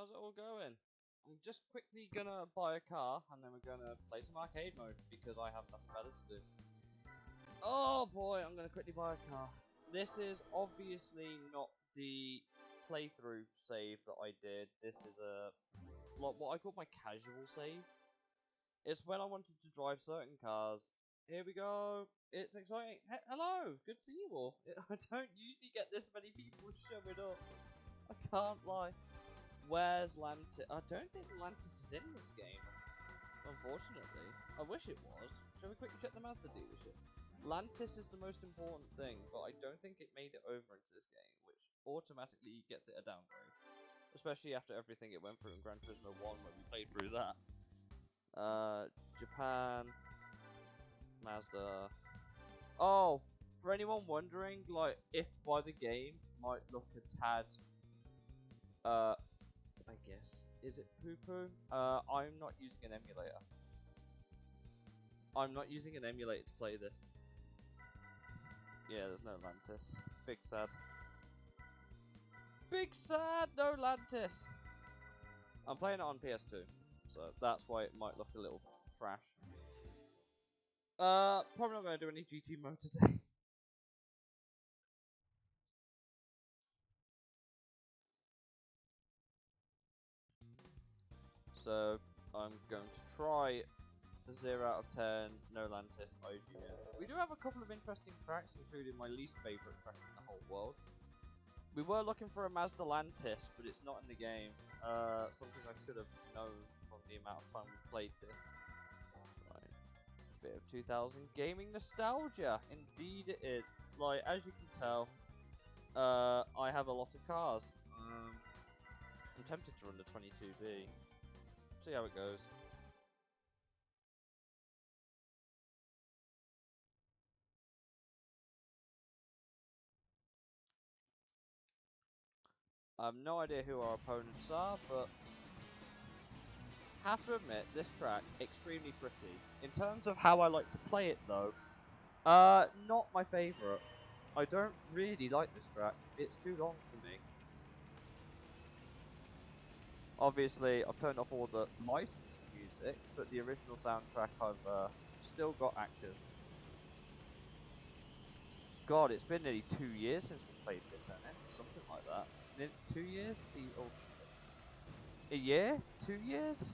how's it all going? I'm just quickly gonna buy a car and then we're gonna play some arcade mode because I have nothing better to do. Oh boy, I'm gonna quickly buy a car. This is obviously not the playthrough save that I did. This is like what I call my casual save. It's when I wanted to drive certain cars. Here we go. It's exciting. Hello, good to see you all. I don't usually get this many people showing up. I can't lie. Where's Lantis? I don't think Lantis is in this game, unfortunately. I wish it was. Shall we quickly check the Mazda dealership? Lantis is the most important thing, but I don't think it made it over into this game, which automatically gets it a downgrade. Especially after everything it went through in Gran Turismo 1 when we played through that. Japan, Mazda. Oh, for anyone wondering, like, if by the game might look a tad, I guess, is it poo-poo? I'm not using an emulator. I'm not using an emulator to play this. Yeah, there's no Lantis. Big sad. Big sad, no Lantis! I'm playing it on PS2, so that's why it might look a little trash. Probably not going to do any GT mode today. So, I'm going to try 0 out of 10, no Lantis, IG. We do have a couple of interesting tracks, including my least favourite track in the whole world. We were looking for a Mazda Lantis, but it's not in the game. Something I should have known from the amount of time we played this. Right. Bit of 2000 gaming nostalgia. Indeed it is. Like, as you can tell, I have a lot of cars. I'm tempted to run the 22B. See how it goes. I have no idea who our opponents are, but have to admit, this track, extremely pretty. In terms of how I like to play it though, not my favourite. I don't really like this track. It's too long for me. Obviously, I've turned off all the licensed music, but the original soundtrack I've still got active. God, it's been nearly 2 years since we played this, hasn't it? Something like that. 2 years? A year? 2 years?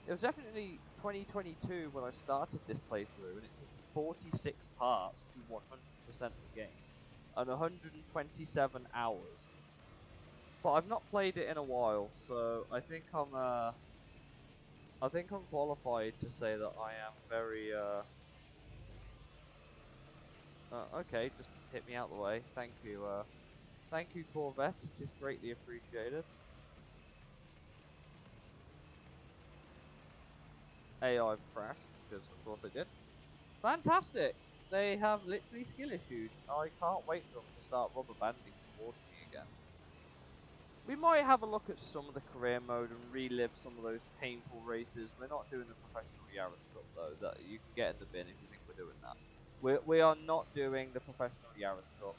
It was definitely 2022 when I started this playthrough, and it took 46 parts to 100% the game, and 127 hours. But I've not played it in a while, so I think I'm qualified to say that I am very okay, just hit me out the way. Thank you, Corvette. It is greatly appreciated. AI crashed, because of course it did. Fantastic! They have literally skill issues. I can't wait for them to start rubber banding towards me again. We might have a look at some of the career mode and relive some of those painful races. We're not doing the professional Yaris Cup though, that you can get in the bin if you think we're doing that. We are not doing the professional Yaris Cup.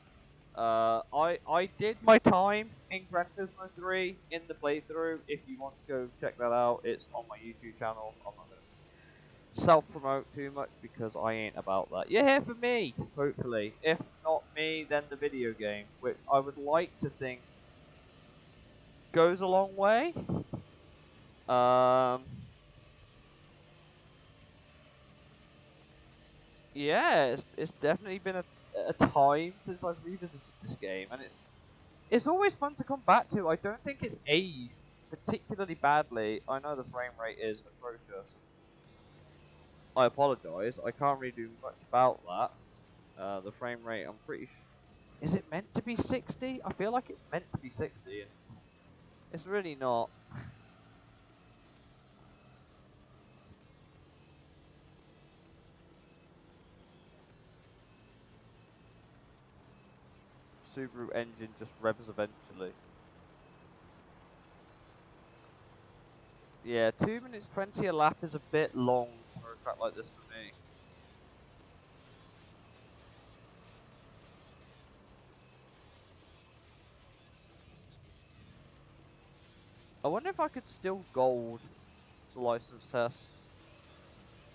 I did my time in Gran Turismo 3 in the playthrough. If you want to go check that out, it's on my YouTube channel. I'm not gonna self-promote too much because I ain't about that. You're here for me, hopefully. If not me, then the video game, which I would like to think goes a long way. Yeah, it's definitely been a time since I've revisited this game, and it's always fun to come back to. I don't think it's aged particularly badly. I know the frame rate is atrocious. I apologise. I can't really do much about that. The frame rate, I'm pretty sure. Is it meant to be 60? I feel like it's meant to be 60, and it's really not. Subaru engine just revs eventually. Yeah, 2 minutes 20 a lap is a bit long for a track like this for me. I wonder if I could still gold the license test.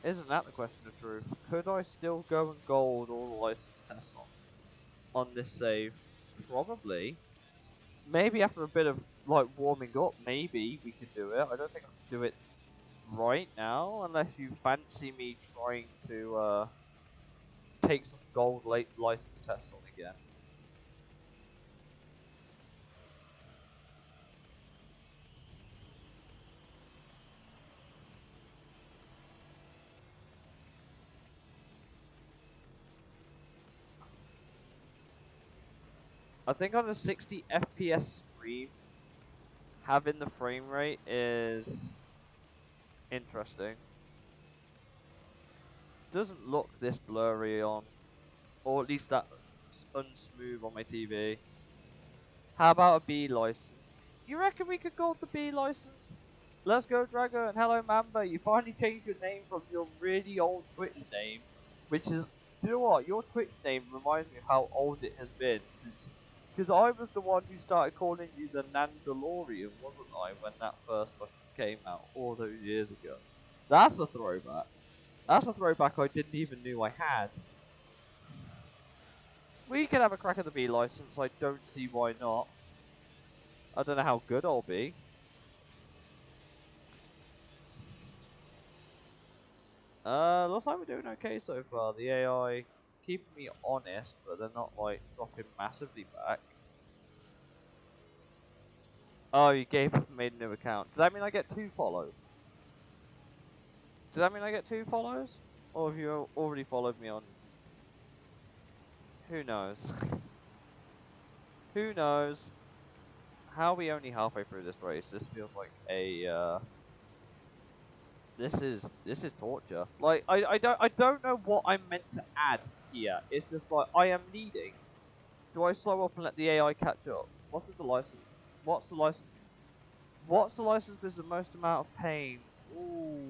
Isn't that the question of truth? Could I still go and gold all the license tests on this save? Probably. Maybe after a bit of like warming up, maybe we could do it. I don't think I can do it right now unless you fancy me trying to take some gold late license tests on again. I think on a 60 FPS stream, having the frame rate is interesting. Doesn't look this blurry on, or at least that unsmooth on my TV. How about a B license? You reckon we could go with the B license? Let's go, Drago, and hello, Mamba. You finally changed your name from your really old Twitch name, which is, do you know what? Your Twitch name reminds me of how old it has been since, because I was the one who started calling you the Nandalorian, wasn't I, when that first fucking came out all those years ago? That's a throwback. That's a throwback I didn't even knew I had. We can have a crack at the B license. I don't see why not. I don't know how good I'll be. Looks like we're doing okay so far. The AI keeping me honest, but they're not like dropping massively back. Oh, you gave up and made a new account. Does that mean I get 2 follows? Does that mean I get 2 follows? Or have you already followed me on? Who knows? Who knows? How are we only halfway through this race? This feels like a this is torture. Like I don't know what I'm meant to add here. It's just like I am leading. Do I slow up and let the AI catch up? What's with the license? What's the license? What's the license with the most amount of pain? Ooh.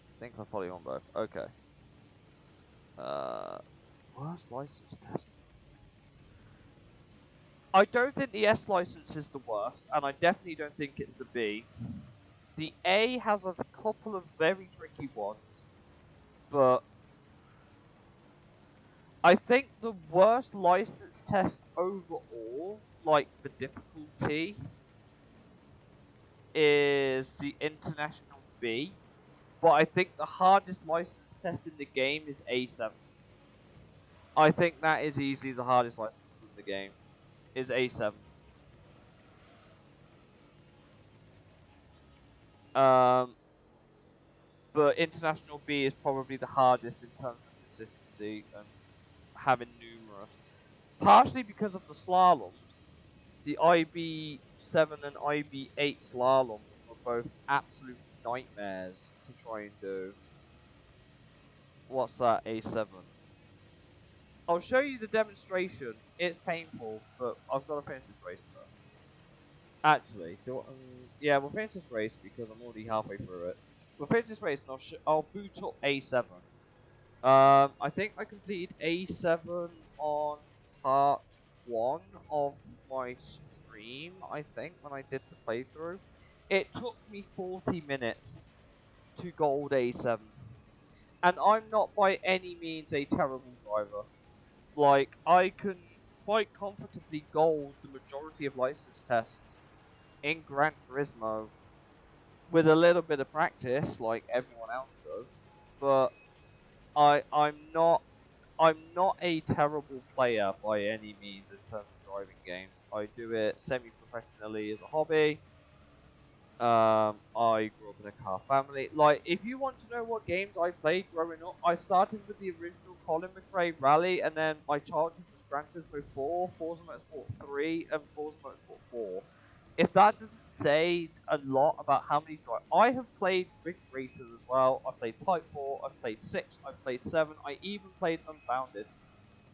I think I'm probably on both. Okay. Uh, worst license test. I don't think the S license is the worst, and I definitely don't think it's the B. The A has a couple of very tricky ones, but I think the worst license test overall, like the difficulty, is the International B. But I think the hardest license test in the game is A7. I think that is easily the hardest license in the game, is A7. Um, but International B is probably the hardest in terms of consistency and having numerous. Partially because of the slaloms. The IB7 and IB8 slaloms were both absolute nightmares to try and do. What's that, A7? I'll show you the demonstration. It's painful, but I've got to finish this race first. Actually, yeah, we'll finish this race because I'm already halfway through it. We'll finish this race and I'll boot up A7. I think I completed A7 on part 1 of my stream, I think, when I did the playthrough. It took me 40 minutes to gold A7. And I'm not by any means a terrible driver. Like, I can quite comfortably gold the majority of license tests in Gran Turismo with a little bit of practice, like everyone else does. But I'm not a terrible player by any means in terms of driving games. I do it semi-professionally as a hobby. I grew up in a car family. Like, if you want to know what games I played growing up, I started with the original Colin McRae Rally, and then my childhood was Gran Turismo 4, Forza Motorsport 3, and Forza Motorsport 4. If that doesn't say a lot about how many I have played Rift Racers as well. I played Type 4, I've played 6, I've played 7, I even played Unbounded.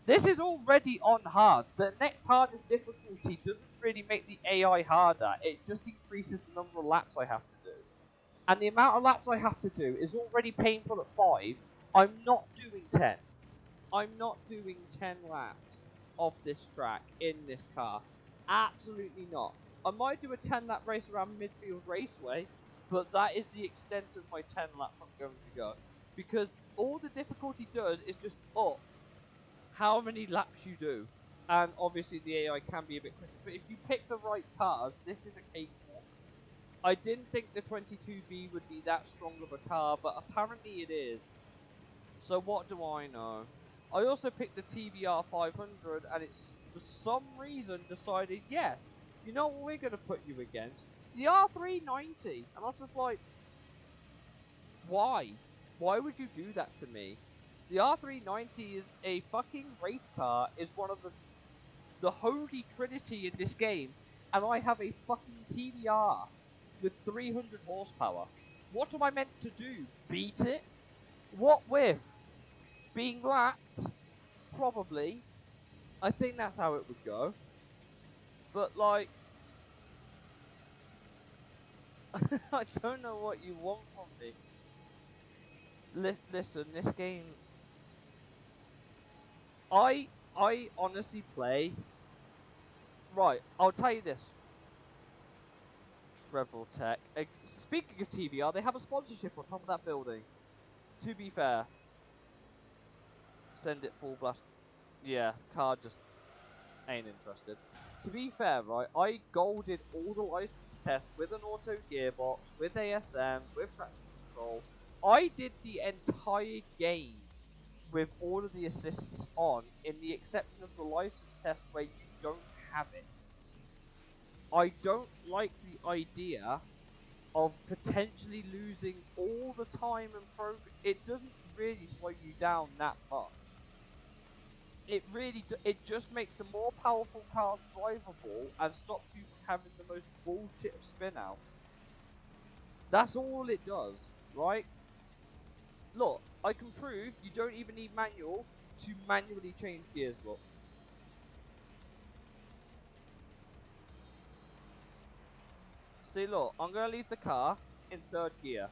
This is already on hard. The next hardest difficulty doesn't really make the AI harder. It just increases the number of laps I have to do. and the amount of laps I have to do is already painful at 5. I'm not doing 10. I'm not doing 10 laps of this track in this car. Absolutely not. I might do a 10 lap race around Midfield Raceway, but that is the extent of my 10 laps I'm going to go. Because all the difficulty does is just up how many laps you do. And obviously the AI can be a bit quicker. But if you pick the right cars, this is a cakewalk. I didn't think the 22B would be that strong of a car, but apparently it is. So what do I know? I also picked the TBR 500, and it's for some reason decided, yes, you know what we're going to put you against? The R390. And I was just like, why? Why would you do that to me? The R390 is a fucking race car, is one of the holy trinity in this game, and I have a fucking TBR with 300 horsepower. What am I meant to do? Beat it? What with? Being lapped? Probably. I think that's how it would go. But, like, I don't know what you want from me. Listen, this game... I honestly play... Right, I'll tell you this. Treble Tech. Speaking of TBR, they have a sponsorship on top of that building. To be fair. Send it full blast. Yeah, car just ain't interested. To be fair, right, I golded all the license tests with an auto gearbox, with ASM, with traction control. I did the entire game with all of the assists on, in the exception of the license test where you don't have it. I don't like the idea of potentially losing all the time and progress. It doesn't really slow you down that much. It really it just makes the more powerful cars drivable and stops you from having the most bullshit of spin out. That's all it does, right? Look, I can prove you don't even need manual to manually change gears, look. See, look, I'm going to leave the car in 3rd gear,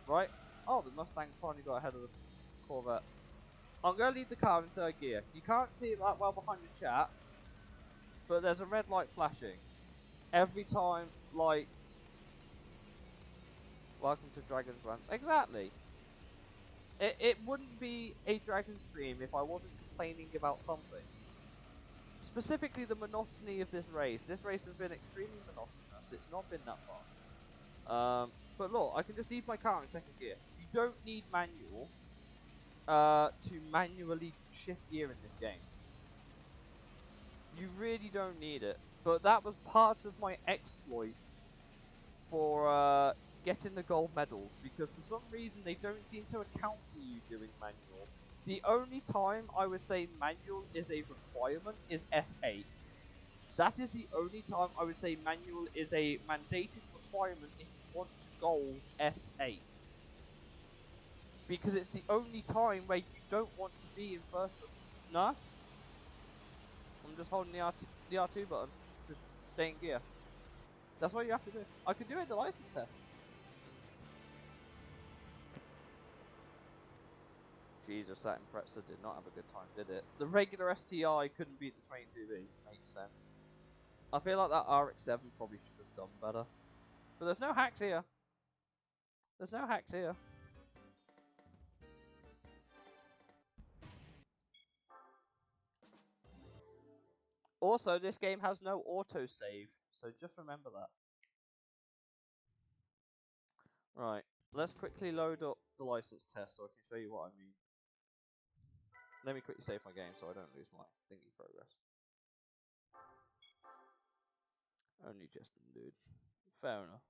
right? Oh, the Mustang's finally got ahead of the Corvette. I'm going to leave the car in 3rd gear. You can't see it that well behind the chat, but there's a red light flashing. Every time, like... Welcome to Dragon's Rants. Exactly. It wouldn't be a Dragon stream if I wasn't complaining about something. Specifically the monotony of this race. This race has been extremely monotonous. It's not been that fun. But look, I can just leave my car in 2nd gear. You don't need manual to manually shift gear in this game. You really don't need it. But that was part of my exploit for getting the gold medals, because for some reason they don't seem to account for you doing manual. The only time I would say manual is a requirement is S8. That is the only time I would say manual is a mandated requirement if you want to gold S8. Because it's the only time where you don't want to be in first. No? I'm just holding the R2 button. Just stay in gear. That's what you have to do. I could do it in the license test. Jesus, that Impreza did not have a good time, did it? The regular STI couldn't beat the 22B. Makes sense. I feel like that RX-7 probably should have done better. But there's no hacks here. There's no hacks here. Also, this game has no autosave, so just remember that. Right, let's quickly load up the license test so I can show you what I mean. Let me quickly save my game so I don't lose my thingy progress. Only Justin, dude. Fair enough.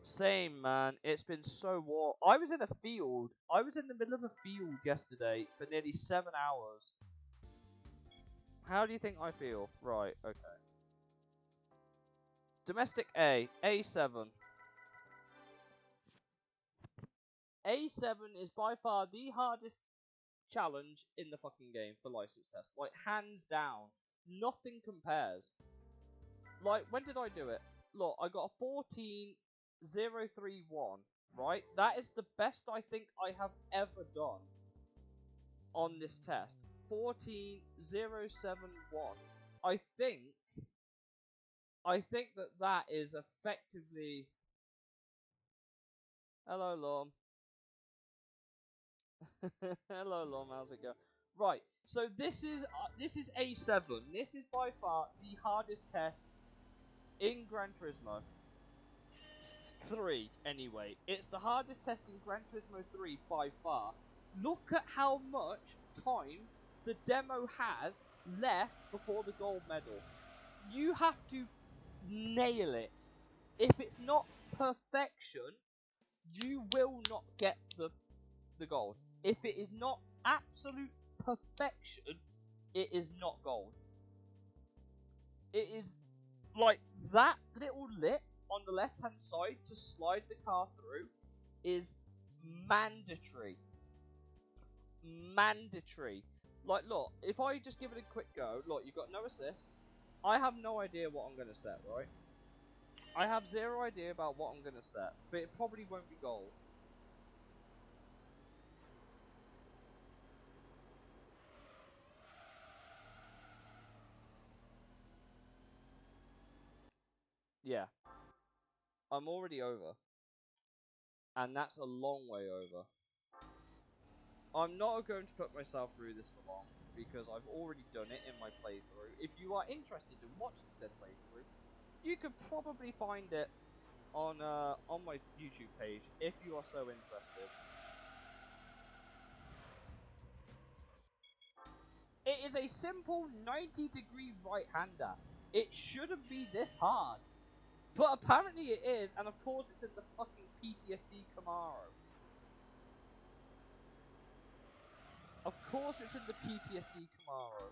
Same, man. It's been so warm. I was in a field. I was in the middle of a field yesterday for nearly 7 hours. How do you think I feel? Right, okay. Domestic A, A7. A7 is by far the hardest challenge in the fucking game for license test. Like, hands down. Nothing compares. Like, when did I do it? Look, I got a 14,031, right? That is the best I think I have ever done on this test. 14,071. I think that is effectively... Hello, Lorm. Hello, Lorm, how's it going? Right, so this is A7. This is by far the hardest test in Gran Turismo 3, anyway. It's the hardest test in Gran Turismo 3 by far. Look at how much time the demo has left before the gold medal. You have to nail it. If it's not perfection, you will not get the gold. If it is not absolute perfection, it is not gold. It is like that little lip on the left hand side to slide the car through is mandatory. Mandatory. Like, look, if I just give it a quick go, look, you've got no assists. I have no idea what I'm going to set, right? I have zero idea about what I'm going to set, but it probably won't be gold. Yeah. I'm already over. And that's a long way over. I'm not going to put myself through this for long, because I've already done it in my playthrough. If you are interested in watching said playthrough, you could probably find it on my YouTube page, if you are so interested. It is a simple 90-degree right-hander. It shouldn't be this hard. But apparently it is, and of course it's in the fucking PTSD Camaro. Of course it's in the PTSD Camaro.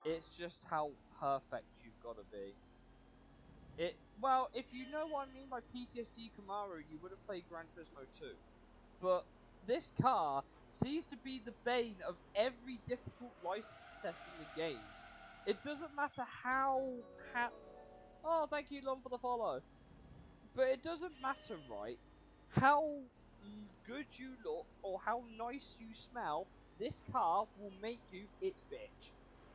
It's just how perfect you've got to be. Well, if you know what I mean by PTSD Camaro, you would have played Gran Turismo 2. But this car seems to be the bane of every difficult license test in the game. It doesn't matter how... Oh, thank you, Lon, for the follow. But it doesn't matter, right, how good you look or how nice you smell, this car will make you its bitch.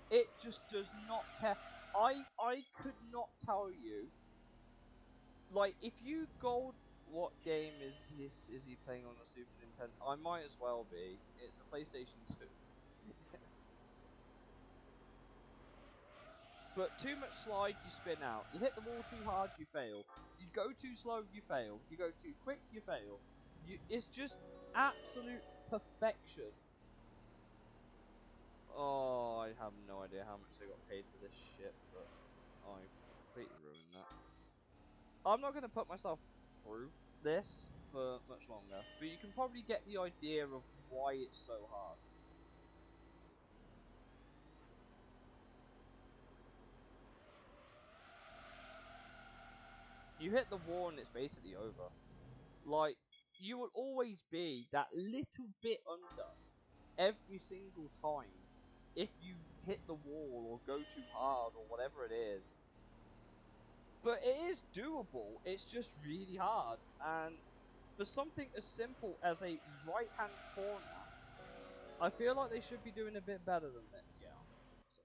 It just does not care. I could not tell you, like, if you gold... What game is he playing on the Super Nintendo? I might as well be. It's a PlayStation 2. But too much slide, you spin out. You hit the wall too hard, you fail. You go too slow, you fail. You go too quick, you fail. It's just absolute perfection. Oh, I have no idea how much they got paid for this shit, but I completely ruined that. I'm not going to put myself through this for much longer, but you can probably get the idea of why it's so hard. You hit the wall and it's basically over. Like, you will always be that little bit under every single time if you hit the wall or go too hard or whatever it is. But it is doable, it's just really hard. And for something as simple as a right-hand corner, I feel like they should be doing a bit better than that. Yeah. So.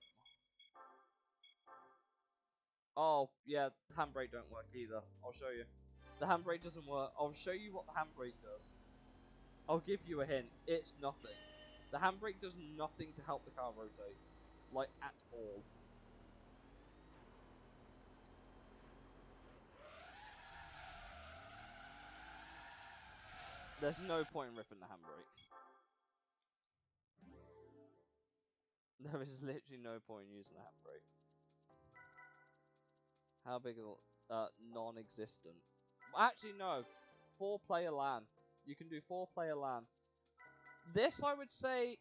Oh, yeah, the handbrake don't work either. I'll show you. The handbrake doesn't work. I'll show you what the handbrake does. I'll give you a hint. It's nothing. The handbrake does nothing to help the car rotate. Like, at all. There's no point in ripping the handbrake. There is literally no point in using the handbrake. How big is non-existent? Actually, no. 4-player LAN. You can do 4-player LAN. This, I would say,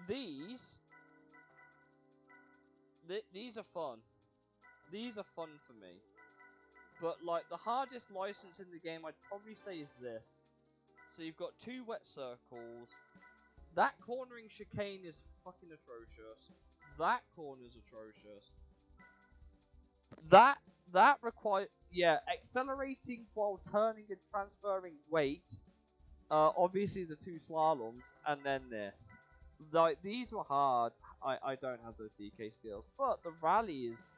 these these are fun. These are fun for me. But like the hardest license in the game, I'd probably say is this. So you've got 2 wet circles. That cornering chicane is fucking atrocious. That corner's atrocious. That require accelerating while turning and transferring weight. Obviously the 2 slaloms, and then this. Like these were hard. I don't have those DK skills, but the rally is.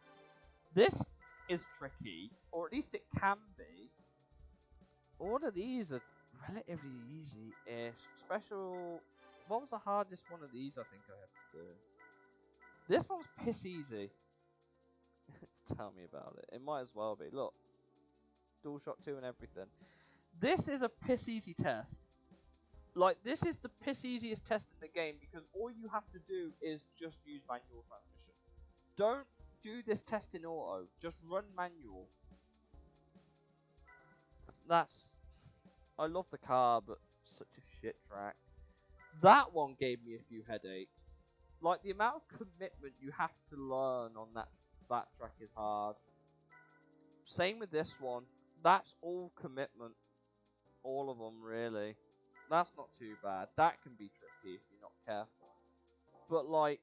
This is tricky, or at least it can be. All of these are relatively easy-ish. Special. What was the hardest one of these? I think I have to do. This one's piss easy. Tell me about it. It might as well be. Look, DualShock 2 and everything. This is a piss easy test. Like this is the piss easiest test in the game because all you have to do is just use manual transmission. Don't do this test in auto. Just run manual. I love the car, but such a shit track. That one gave me a few headaches. Like the amount of commitment you have to learn on that track is hard. Same with this one. That's all commitment. All of them, really. That's not too bad. That can be tricky if you're not careful. But like,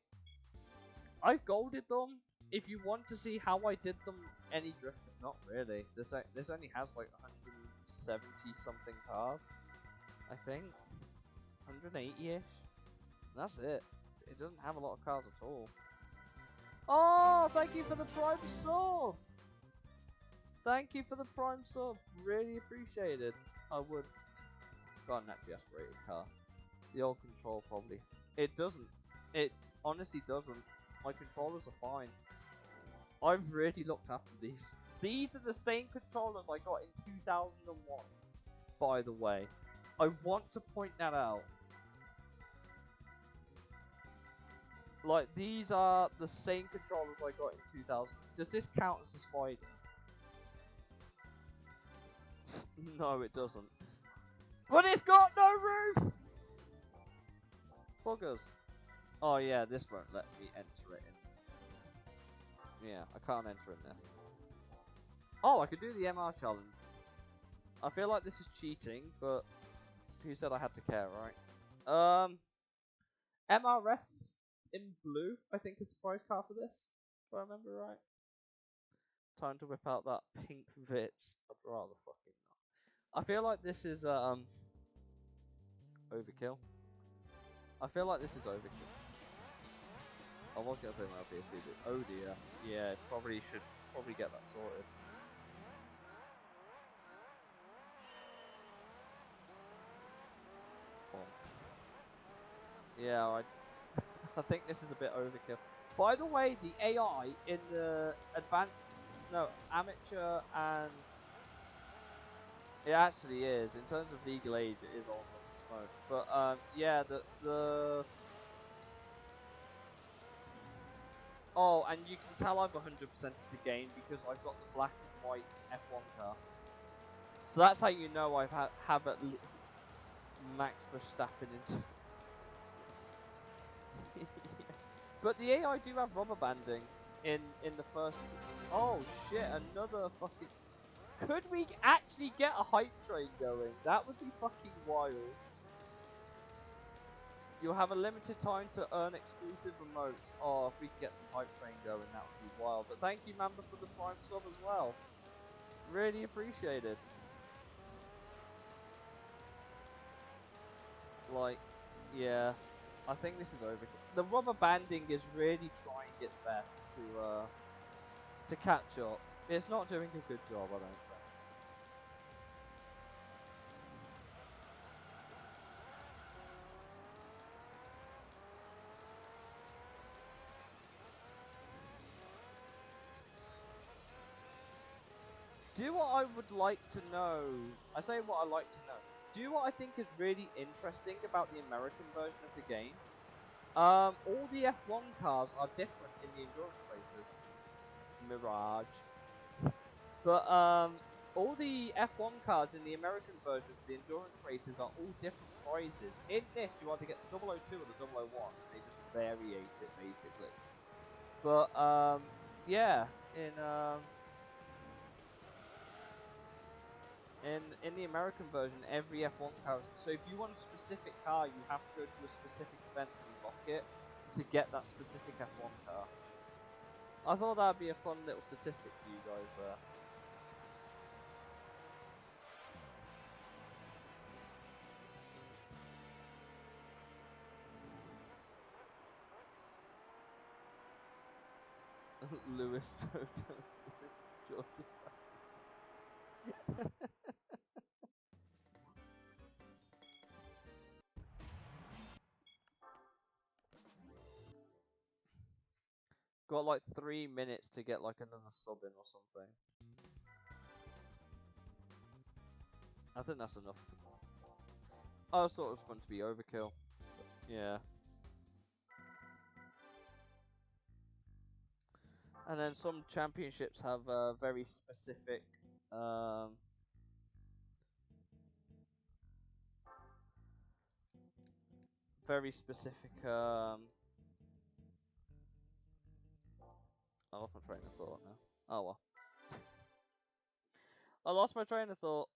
I've golded them. If you want to see how I did them, any drifting, not really. This only has like 170 something cars, I think, 180ish. That's it. It doesn't have a lot of cars at all. Oh, thank you for the prime sub. Thank you for the prime sub. Really appreciated. I would. Got a naturally aspirated car. The old control probably. It doesn't. It honestly doesn't. My controllers are fine. I've really looked after these. These are the same controllers I got in 2001. By the way, I want to point that out. Like these are the same controllers I got in 2000. Does this count as a spider? No, it doesn't. But it's got no roof! Buggers. Oh yeah, this won't let me enter it in. Yeah, I can't enter in this. Oh, I could do the MR challenge. I feel like this is cheating, but who said I had to care, right? MRS in blue, I think is the prize car for this, if I remember right. Time to whip out that pink Vitz. I'd rather fucking not. I feel like this is overkill. I feel like this is overkill. I was gonna play my LPSC, but oh dear. Yeah, probably should get that sorted. Yeah, I think this is a bit overkill. By the way, the AI in the amateur and it actually is, in terms of legal age, it is all smoke. But yeah, the oh, and you can tell I've 100%ed the game because I've got the black and white F1 car. So that's how you know I've have at Max Verstappen into. But the AI do have rubber banding in the first. Oh shit! Another fucking. Could we actually get a hype train going? That would be fucking wild. You'll have a limited time to earn exclusive remotes. Oh, if we can get some hype train going, that would be wild. But thank you, Mamba, for the prime sub as well. Really appreciated. Like, yeah, I think this is overkill. The rubber banding is really trying its best to catch up. It's not doing a good job, I don't think. Do what I would like to know. I say what I like to know. Do what I think is really interesting about the American version of the game. All the F1 cars are different in the endurance races. Mirage. But all the F1 cars in the American version of the endurance races are all different prices. In this, you either get the 002 or the 001. They just variate it basically. But yeah, in the American version, every F1 car. So if you want a specific car, you have to go to a specific event and unlock it to get that specific F1 car. I thought that'd be a fun little statistic for you guys there. Lewis Toto, George's got like 3 minutes to get like another sub in or something. I think that's enough. I just thought it was fun to be overkill. Yeah. And then some championships have very specific very specific I lost my train of thought now. Oh well. I lost my train of thought.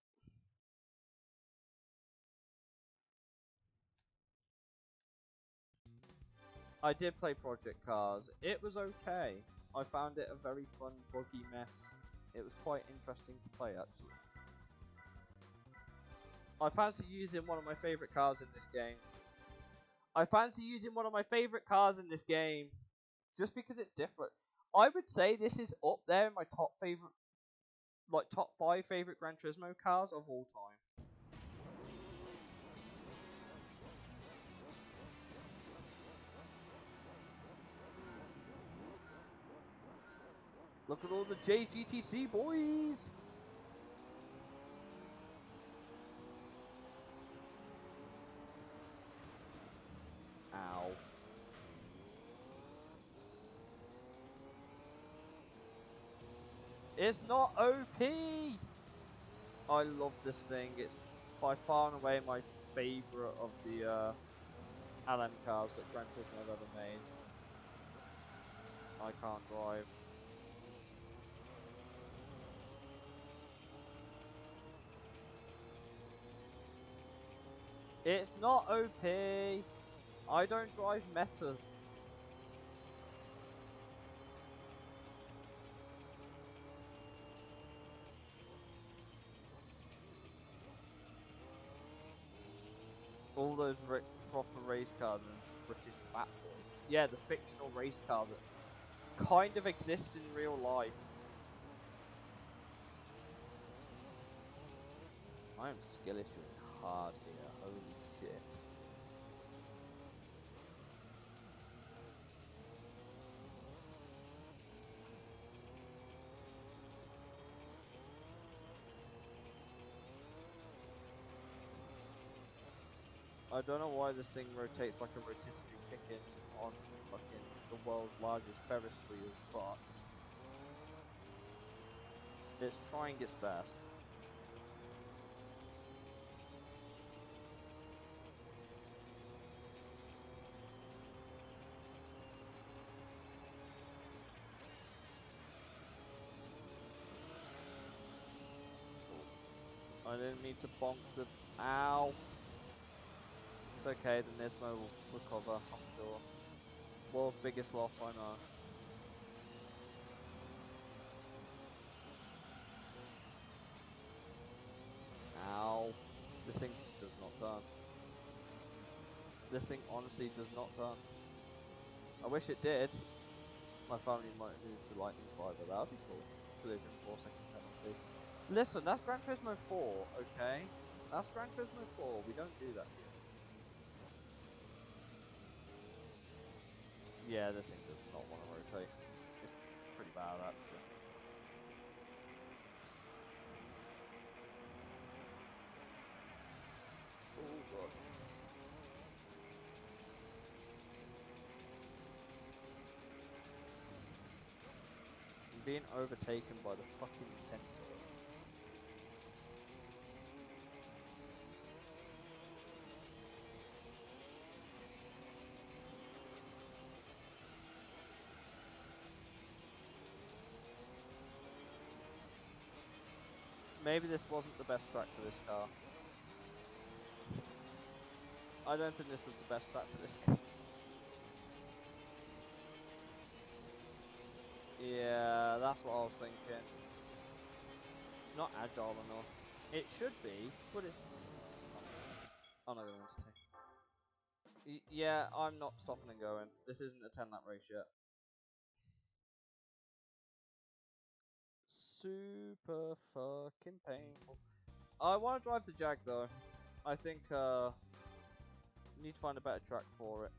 I did play Project Cars. It was okay. I found it a very fun, buggy mess. It was quite interesting to play, actually. I fancy using one of my favourite cars in this game. Just because it's different. I would say this is up there in my top favourite, like top 5 favourite Gran Turismo cars of all time. Look at all the JGTC boys! Ow. It's not OP! I love this thing. It's by far and away my favourite of the LM cars that Gran Turismo have ever made. I can't drive. It's not OP! I don't drive metas. All those proper race cars and British Fat Boy. Yeah, the fictional race car that kind of exists in real life. I am skill issuing hard here, holy shit. I don't know why this thing rotates like a rotisserie chicken on fucking the world's largest Ferris wheel, but it's trying its best. I didn't mean to bonk the... Ow! It's okay, the Nismo will recover, I'm sure. World's biggest loss, I know. Ow. This thing just does not turn. This thing honestly does not turn. I wish it did. My family might move to Lightning Fiber, that would be cool. Collision, 4-second penalty. Listen, that's Gran Turismo 4, okay? That's Gran Turismo 4, we don't do that here. Yeah, this thing does not want to rotate. It's pretty bad, actually. Oh god. I'm being overtaken by the fucking Tensor. Maybe this wasn't the best track for this car. I don't think this was the best track for this car. Yeah, that's what I was thinking. It's not agile enough. It should be, but it's... I'm not going to entertain. Yeah, I'm not stopping and going. This isn't a 10-lap race yet. Super fucking painful. I want to drive the Jag though. I think need to find a better track for it.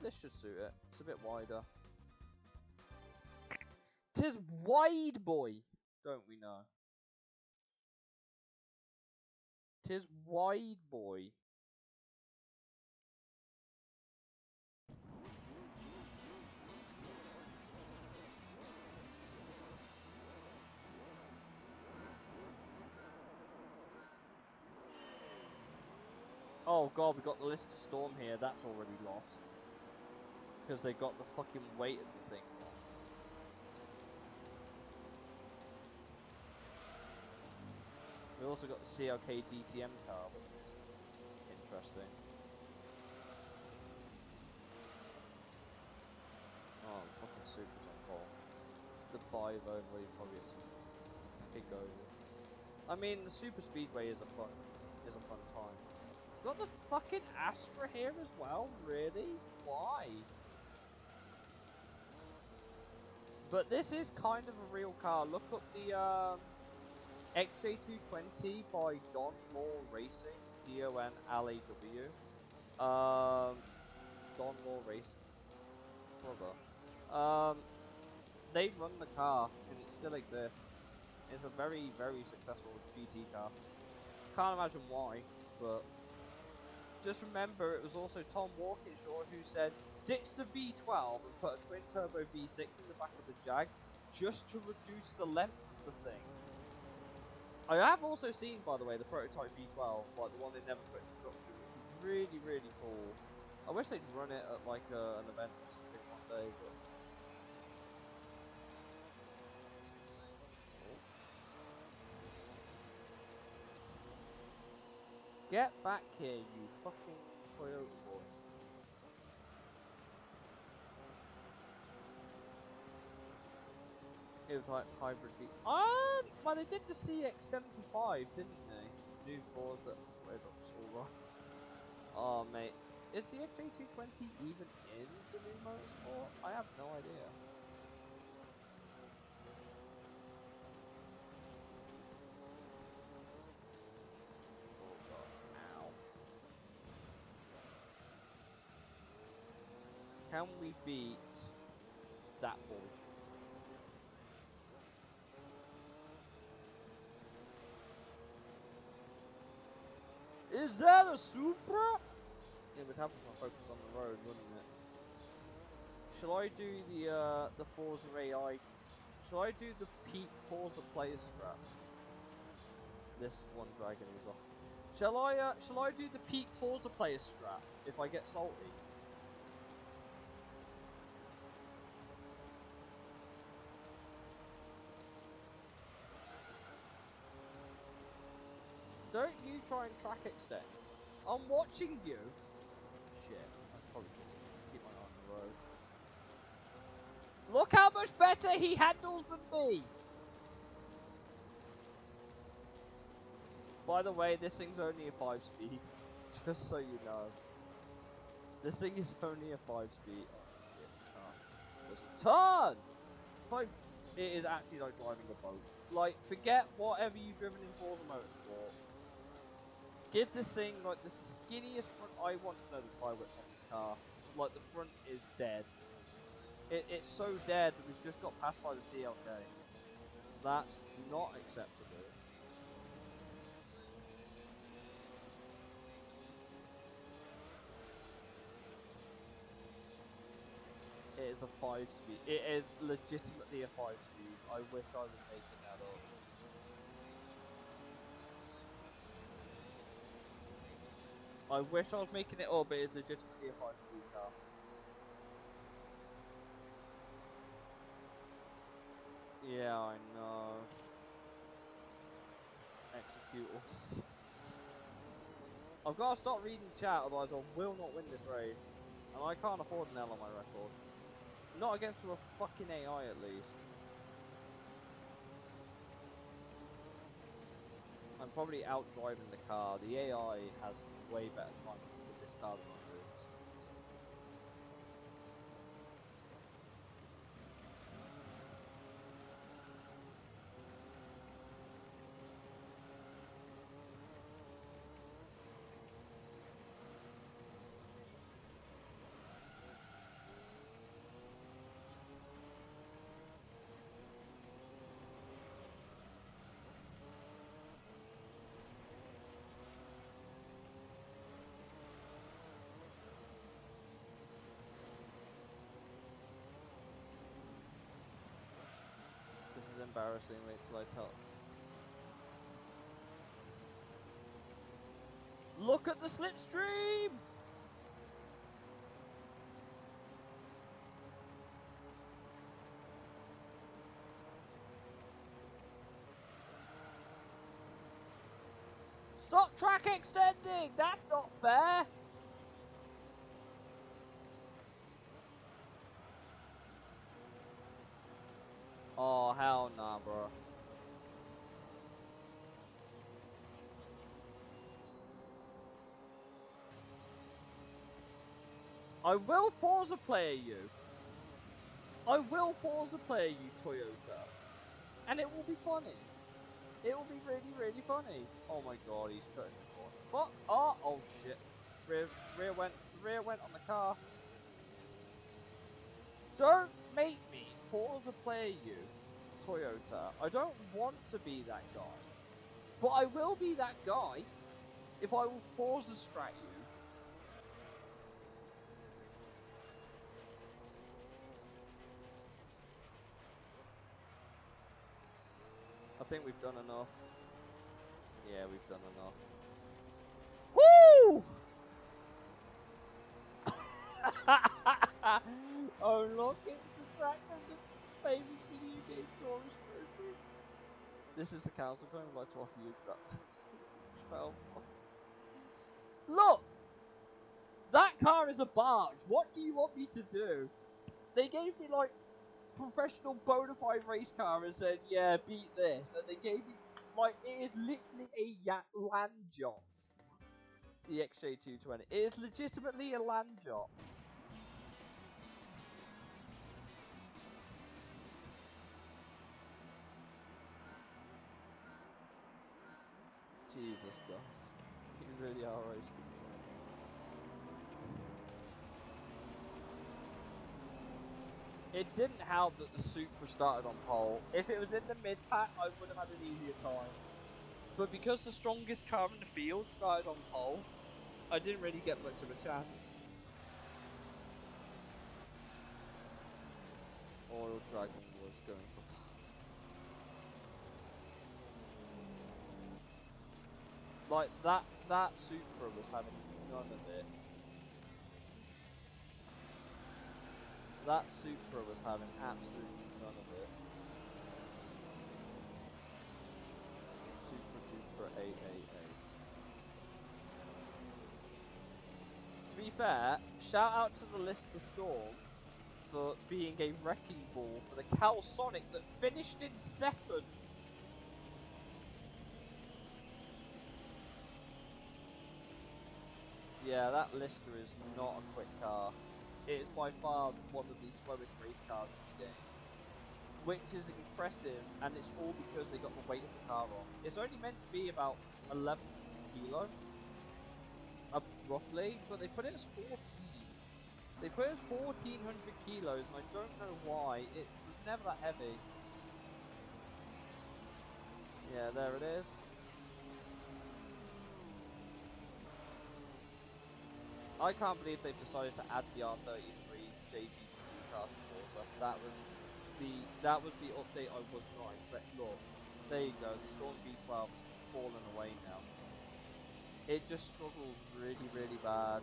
This should suit it. It's a bit wider. 'Tis wide, boy. Don't we know? 'Tis wide, boy. Oh god, we got the list storm here. That's already lost because they got the fucking weight of the thing wrong. We also got the CLK DTM car, which is interesting. Oh, the fucking Supra's on pole. The 5 over, you probably get some pig over. I mean, the Super Speedway is a fun time. Got the fucking Astra here as well, really? Why? But this is kind of a real car. Look up the XJ220 by Don Law Racing, DONLAW. Don Law Racing, brother. They run the car and it still exists. It's a very, very successful GT car. Can't imagine why, but just remember it was also Tom Walkinshaw who said ditch the V12 and put a twin turbo V6 in the back of the Jag just to reduce the length of the thing. I have also seen, by the way, the prototype V12, like the one they never put into production, which was really, really cool. I wish they'd run it at like an event or something one day, but... Get back here, you fucking Toyota boy. It was like hybrid V. Well, they did the CX-75, didn't they? New Forza. Wait, that's all right. Oh, mate. Is the XJ220 even in the new motorsport? I have no idea. Oh god, ow. Can we beat that ball? Is that a Supra? It would happen if I focused on the road, wouldn't it? Shall I do the Forza AI? Shall I do the Pete Forza player strap? This one dragon is off. Shall I do the Pete Forza player strap if I get salty? Don't you try and track extend. I'm watching you. Shit, I probably should keep my eye on the road. Look how much better he handles than me! By the way, this thing's only a 5-speed, just so you know. This thing is only a 5-speed. Oh shit, doesn't turn! It's like, it is actually like driving a boat. Like, forget whatever you've driven in Forza Motorsport. Give this thing like the skinniest front. I want to know the tyre width on this car. Like, the front is dead. It's so dead that we've just got passed by the CLK. That's not acceptable. It is a 5-speed. It is legitimately a 5-speed. I wish I was making that up. I wish I was making it up, but it is legitimately a 5-speed car. Yeah, I know. execute all 66. I've got to start reading chat, otherwise I will not win this race. And I can't afford an L on my record. Not against a fucking AI at least. I'm probably out driving the car. The AI has way better time with this car than I do. This is embarrassing. Wait till I tell. Look at the slipstream! Stop track extending! That's not fair! Oh, hell nah, bro. I will Forza player you. I will Forza player you, Toyota. And it will be funny. It will be really, really funny. Oh my god, he's cutting the corner. Fuck! Oh shit. Rear went on the car. Don't make me Forza player you, Toyota. I don't want to be that guy. But I will be that guy if I will Forza strat you. I think we've done enough. Yeah, we've done enough. Woo! Oh look, it's the track from the famous video game Taurus Trophy. This is the council going would like to offer you 12. Look! That car is a barge. What do you want me to do? They gave me like professional bona fide race car and said, yeah, beat this. And they gave me like it is literally a land yacht. The XJ220. It is legitimately a land yacht. Jesus, guys. You really are roasting. It didn't help that the Supra started on pole. If it was in the mid-pack, I would have had an easier time. But because the strongest car in the field started on pole, I didn't really get much of a chance. Oil Dragon was going for... Like, that Supra was having none of it. That Supra was having absolutely none of it. Supra Duper 888. To be fair, shout out to the Lister Storm for being a wrecking ball for the Calsonic that finished in second. Yeah, that Lister is not a quick car. It is by far one of the slowest race cars in the game. Which is impressive, and it's all because they got the weight of the car on. It's only meant to be about 1100 kilo, roughly, but they put it as 14. They put it as 1400 kilos, and I don't know why. It was never that heavy. Yeah, there it is. I can't believe they've decided to add the R33 JGTC car to Forza. That was the update I was not expecting. Look, there you go. The Storm V12 has just fallen away now. It just struggles really, really bad.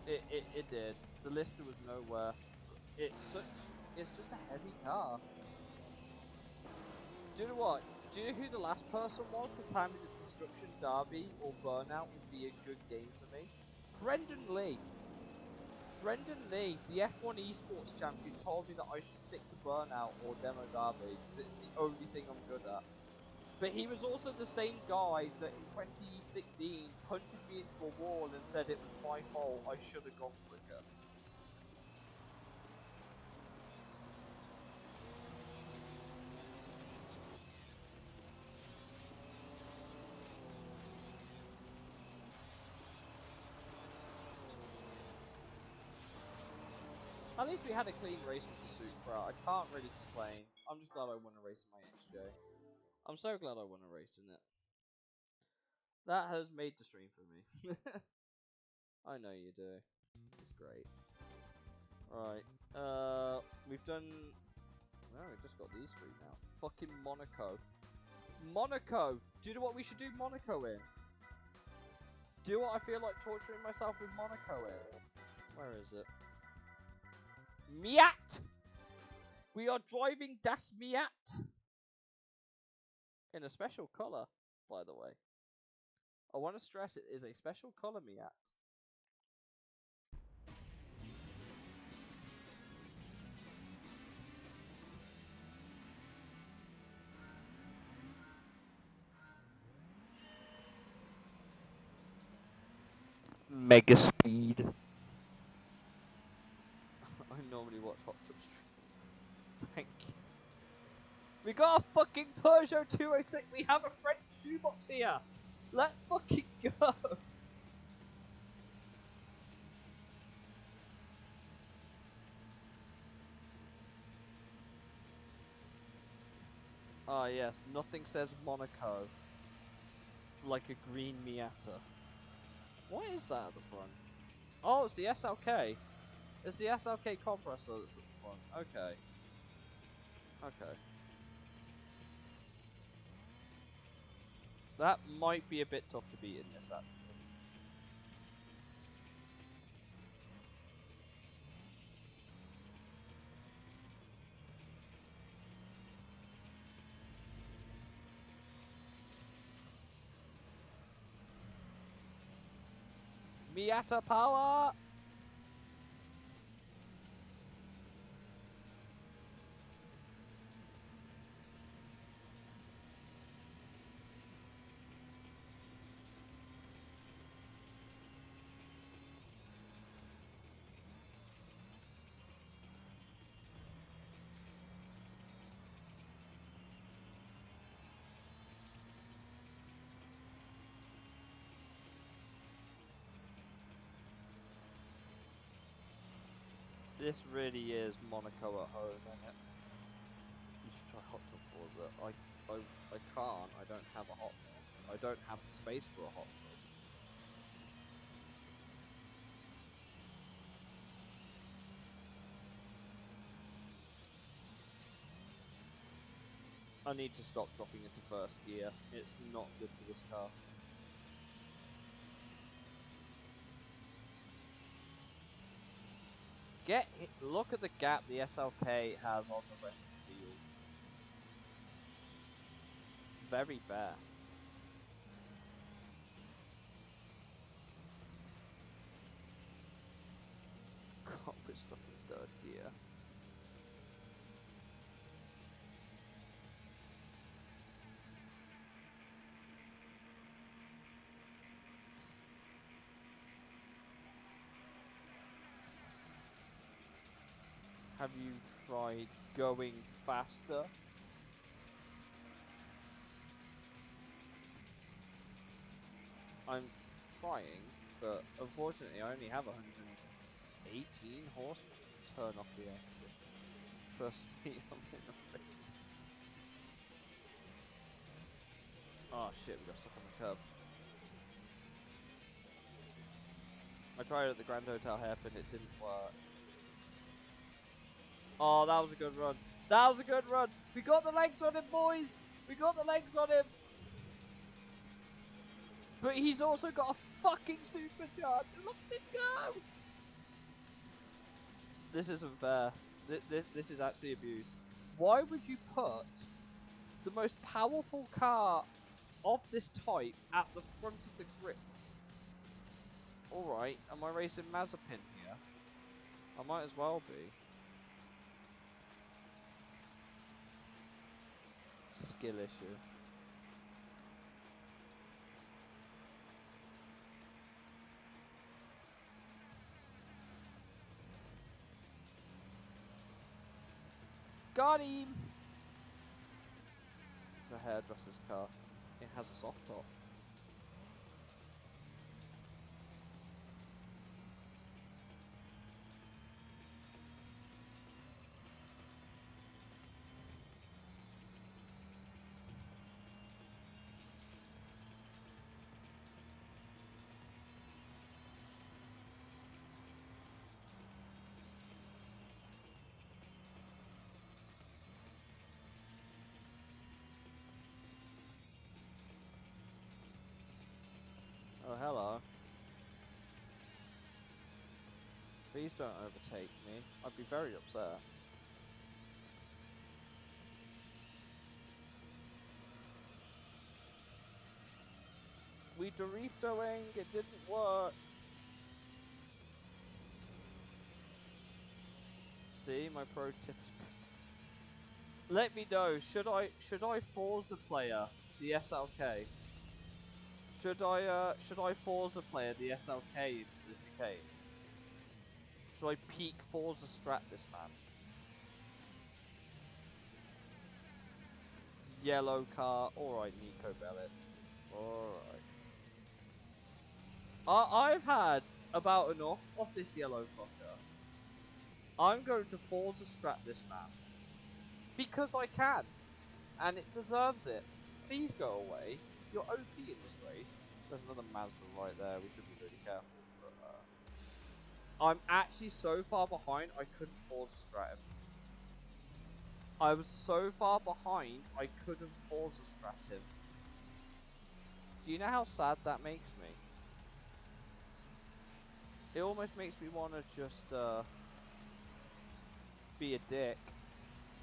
It did. The Lister was nowhere. It's just a heavy car. Do you know what? Do you know who the last person was to tell me that Destruction Derby or Burnout would be a good game for me? Brendan Lee. Brendan Lee, the F1 esports champion, told me that I should stick to Burnout or Demo Derby because it's the only thing I'm good at. But he was also the same guy that in 2016 punted me into a wall and said it was my fault, I should have gone quicker. At least we had a clean race with the Supra. I can't really complain. I'm just glad I won a race in my XJ. I'm so glad I won a race in it. That has made the stream for me. I know you do. It's great. Right. We've done... No, we've just got these three now. Fucking Monaco. Monaco! Do you know what we should do Monaco in? Do you know what I feel like torturing myself with Monaco in? Where is it? Miat! We are driving Das Miat! In a special colour, by the way. I want to stress it is a special colour Miat. Mega speed. I normally watch Hot Tub streams. Thank you. We got a fucking Peugeot 206. We have a French shoebox here. Let's fucking go. Ah yes, nothing says Monaco like a green Miata. What is that at the front? Oh, it's the SLK. It's the SLK compressor that's at the front. Okay. Okay. That might be a bit tough to beat in this, actually. Miata power! This really is Monaco at home, isn't it? You should try hot tub Forza. I can't. I don't have a hot tub. I don't have the space for a hot tub. I need to stop dropping into first gear. It's not good for this car. Look at the gap the SLK has on the rest of the field. Very fair. God, we're stuck in third gear. Have you tried going faster? I'm trying, but unfortunately I only have 118 horse. Turn off the exit. Trust me, I'm in a race. Oh shit, we got stuck on the curb. I tried it at the Grand Hotel hairpin, it didn't work. Oh, that was a good run. That was a good run. We got the legs on him, boys. We got the legs on him. But he's also got a fucking supercharger. Look at him go. This isn't fair. This is actually abuse. Why would you put the most powerful car of this type at the front of the grid. Alright, am I racing Mazepin here? I might as well be. Skill issue. Got him! It's a hairdresser's car. It has a soft top. Oh, hello. Please don't overtake me. I'd be very upset. We drifting, it didn't work. See, my pro tip. Let me know, should I Forza player the SLK? Should I Forza player the SLK into this arcade? Should I peak Forza strat this man? Yellow car, alright Nico Bellic. Alright. I've had about enough of this yellow fucker. I'm going to Forza strat this man. Because I can. And it deserves it. Please go away. You're OP in this race. There's another Mazda right there. We should be really careful. But, I'm actually so far behind, I couldn't Forza strat him. I was so far behind, I couldn't Forza strat him. Do you know how sad that makes me? It almost makes me want to just, be a dick.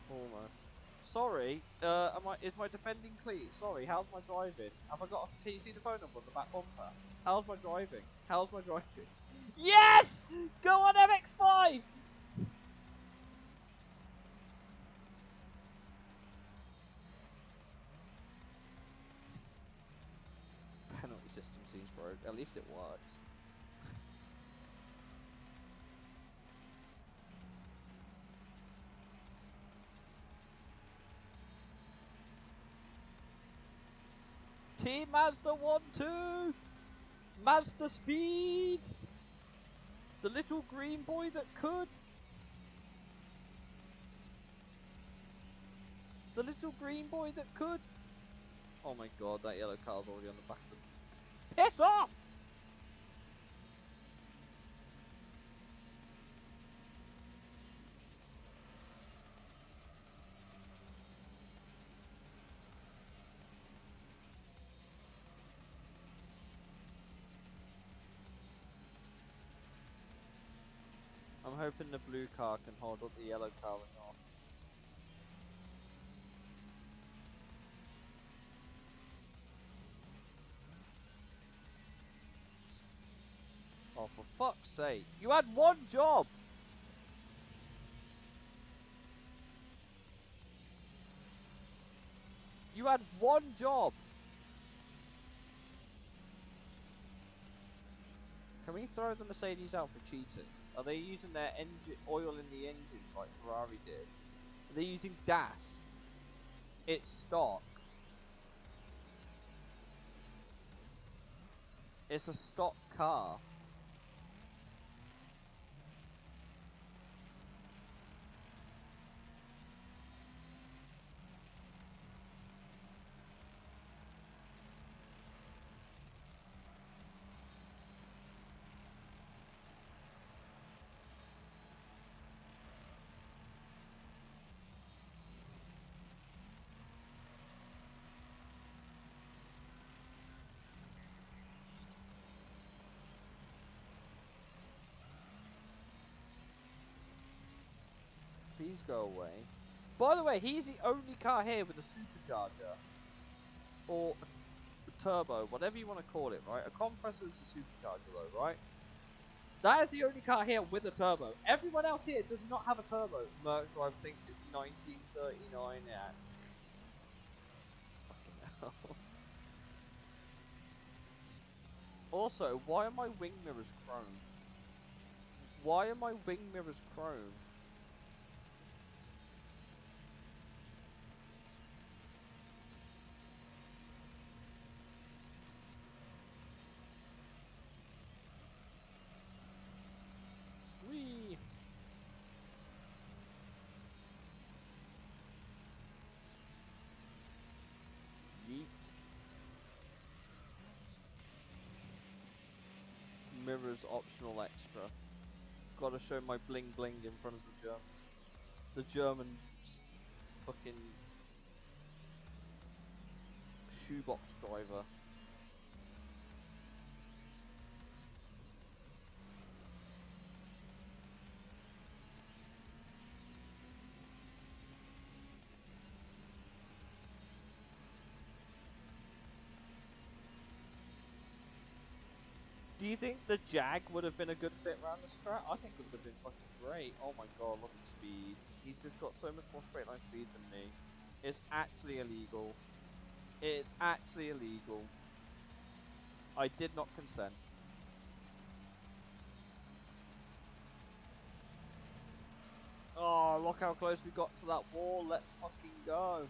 Almost. Sorry, is my defending clean? Sorry, how's my driving? Have I got can you see the phone number on the back bumper? How's my driving? How's my driving? Yes! Go on MX-5! Penalty system seems broke. At least it works. Team Mazda 1-2! Mazda speed! The little green boy that could! The little green boy that could! Oh my god, that yellow car's already on the back of the... Piss off! I'm hoping the blue car can hold up the yellow car enough. Oh, for fuck's sake. You had one job! You had one job! Can we throw the Mercedes out for cheating? Are they using their engine oil in the engine like Ferrari did? Are they using DAS? It's stock. It's a stock car. Please go away. By the way, he's the only car here with a supercharger. Or a turbo, whatever you want to call it, right? A compressor is a supercharger though, right? That is the only car here with a turbo. Everyone else here does not have a turbo. Merc Drive thinks it's 1939, yeah. Fucking hell. Also, why are my wing mirrors chrome? Why are my wing mirrors chrome? Whee! Yeet. Mirrors optional extra. Gotta show my bling bling in front of the German fucking shoebox driver. Do you think the Jag would have been a good fit around the strat? I think it would have been fucking great. Oh my god, look at speed. He's just got so much more straight line speed than me. It's actually illegal. It is actually illegal. I did not consent. Oh, look how close we got to that wall. Let's fucking go.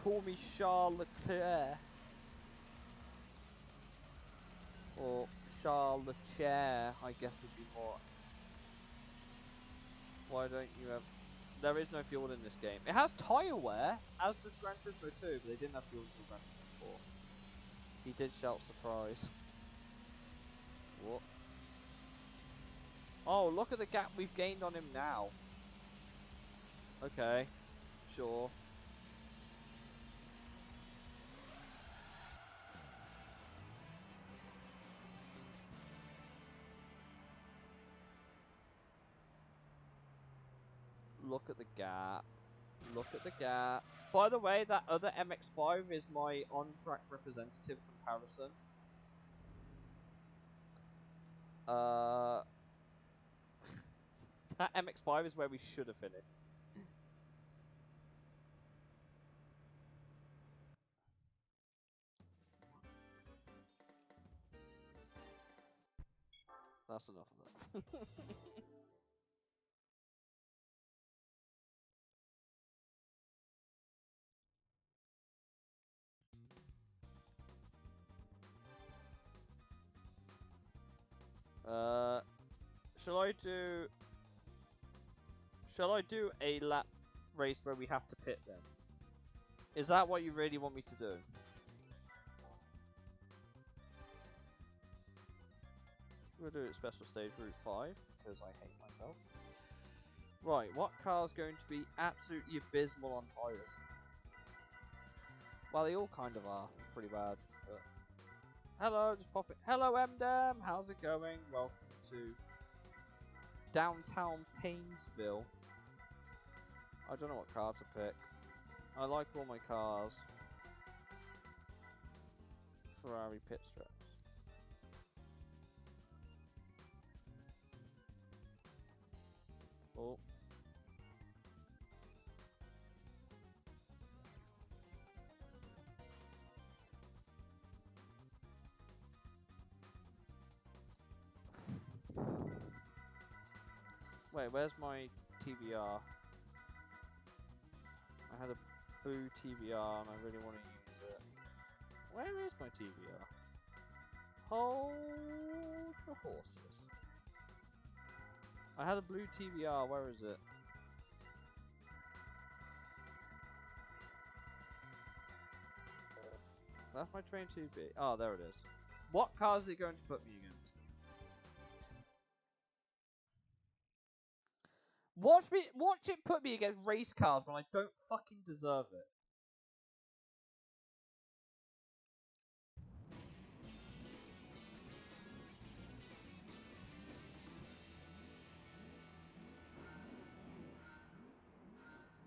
Call me Charles Leclerc. Or Charles Leclerc, I guess would be more. Why don't you have... There is no fuel in this game. It has tyre wear, as does Gran Turismo 2, but they didn't have fuel until Gran Turismo 4. He did shout surprise. What? Oh, look at the gap we've gained on him now. Okay, sure. Look at the gap. Look at the gap. By the way, that other MX-5 is my on-track representative comparison. That MX-5 is where we should have finished. That's enough of that. Shall I do a lap race where we have to pit then? Is that what you really want me to do? We'll do it special stage route 5 because I hate myself. Right, what car's going to be absolutely abysmal on tyres? Well, they all kind of are pretty bad. But... Hello, just pop it. Hello, MDM. How's it going? Welcome to downtown Painesville. I don't know what car to pick. I like all my cars. Ferrari pit straps. Oh. Wait, where's my TBR? I had a blue TBR and I really want to use it. Where is my TBR? Hold for horses. I had a blue TBR, where is it? That's my train 2B. Oh, there it is. What car is it going to put me against? Watch it put me against race cars when I don't fucking deserve it.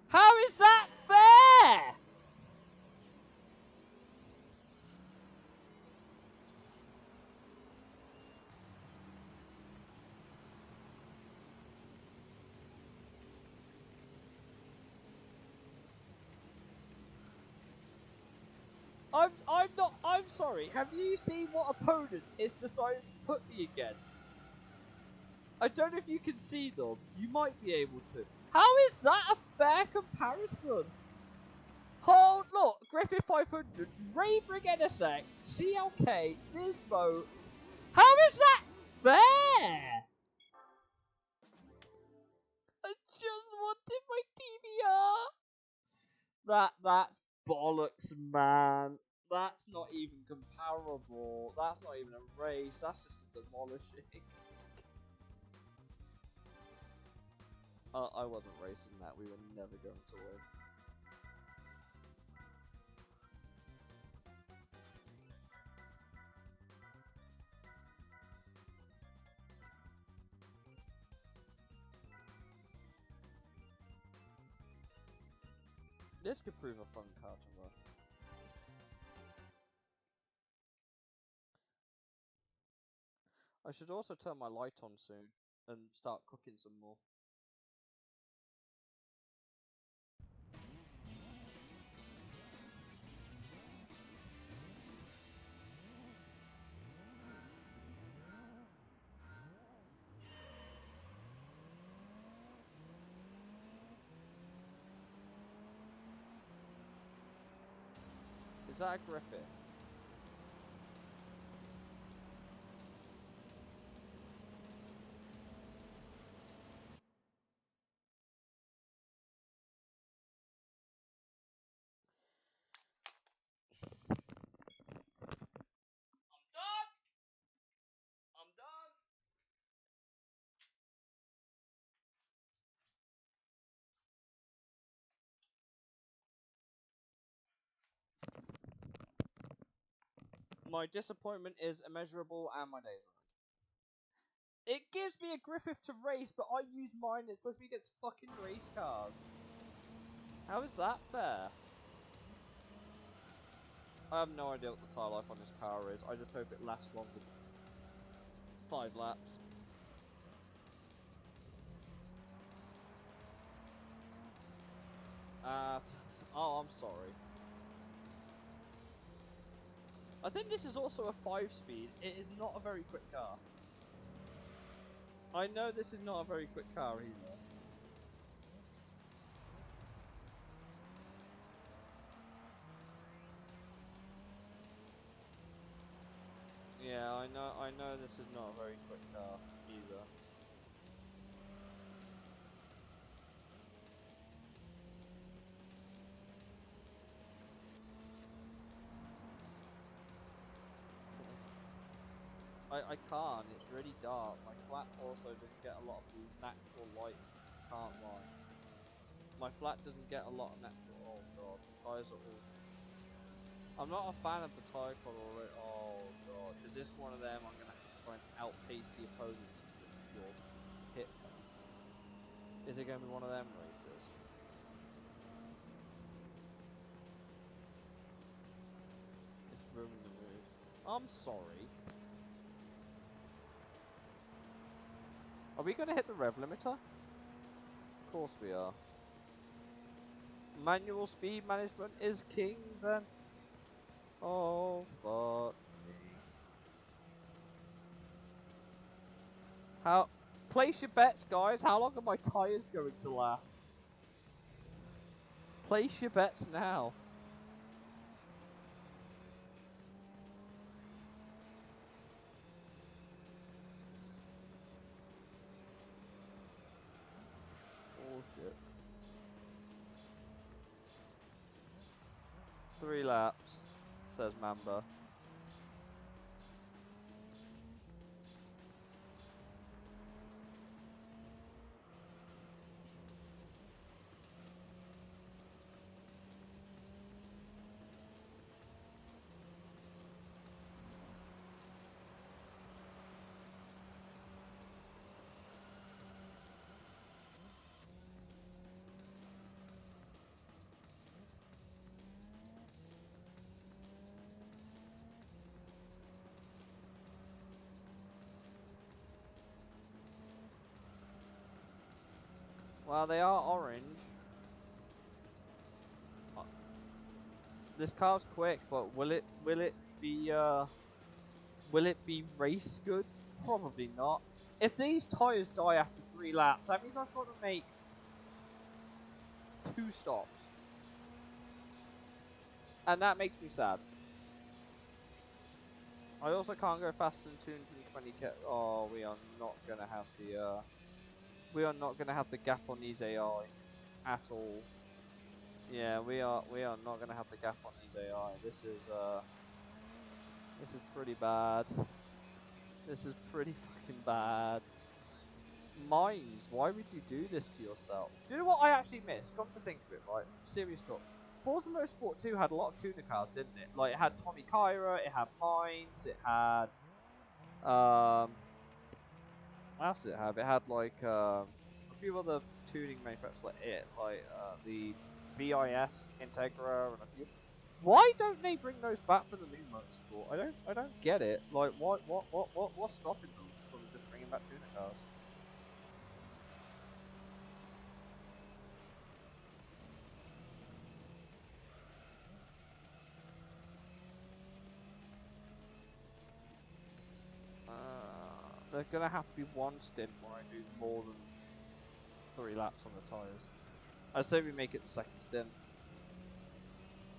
How I'm not. I'm sorry. Have you seen what opponents it's decided to put me against? I don't know if you can see them. You might be able to. How is that a fair comparison? Oh, look, Griffith 500, Raybrig NSX, CLK, Nismo. How is that fair? I just wanted my TBR. That's bollocks, man. That's not even comparable. That's not even a race. That's just a demolishing. I wasn't racing that. We were never going to win. This could prove a fun car to run. I should also turn my light on soon and start cooking some more. Is that a Griffith? I'm done! I'm done! My disappointment is immeasurable and my days are. It gives me a Griffith to race, but I use mine. It's supposed to be against fucking race cars. How is that fair? I have no idea what the tyre life on this car is. I just hope it lasts longer than 5 laps. Oh, I'm sorry. I think this is also a 5-speed. It is not a very quick car. I know this is not a very quick car either. Yeah, I know this is not a very quick car either. I can't, it's really dark. My flat also doesn't get a lot of natural light. Can't lie. My flat doesn't get a lot of natural. Oh god, the tyres are all. I'm not a fan of the tyre colour. Oh god, is this one of them? I'm gonna have to try and outpace the opponents to just pure hit pace. Is it gonna be one of them races? It's ruining the mood. I'm sorry. Are we gonna hit the rev limiter? Of course we are. Manual speed management is king then. Oh fuck me. How? Place your bets, guys. How long are my tyres going to last? Place your bets now. Oh shit. 3 laps, says Mamba. Well, they are orange. this car's quick, but will it be race good? Probably not. If these tires die after 3 laps, that means I've got to make 2 stops, and that makes me sad. I also can't go faster than 220 k. Oh, we are not gonna have the gap on these AI at all. Yeah, we are not gonna have the gap on these AI. This is pretty bad. This is pretty fucking bad. Mines, why would you do this to yourself? Do you know what I actually missed? Come to think of it, right? Serious talk. Forza Motorsport 2 had a lot of tuner cars, didn't it? Like, it had Tommy Kyra, it had Mines, it had... What else did it have? It had, like, a few other tuning manufacturers, the VIS, Integra, and a few... Why don't they bring those back for the new Motorsport? I don't get it. Like, what's stopping them from just bringing back tuner cars? There's gonna have to be one stint where I do more than 3 laps on the tyres. I say we make it the second stint.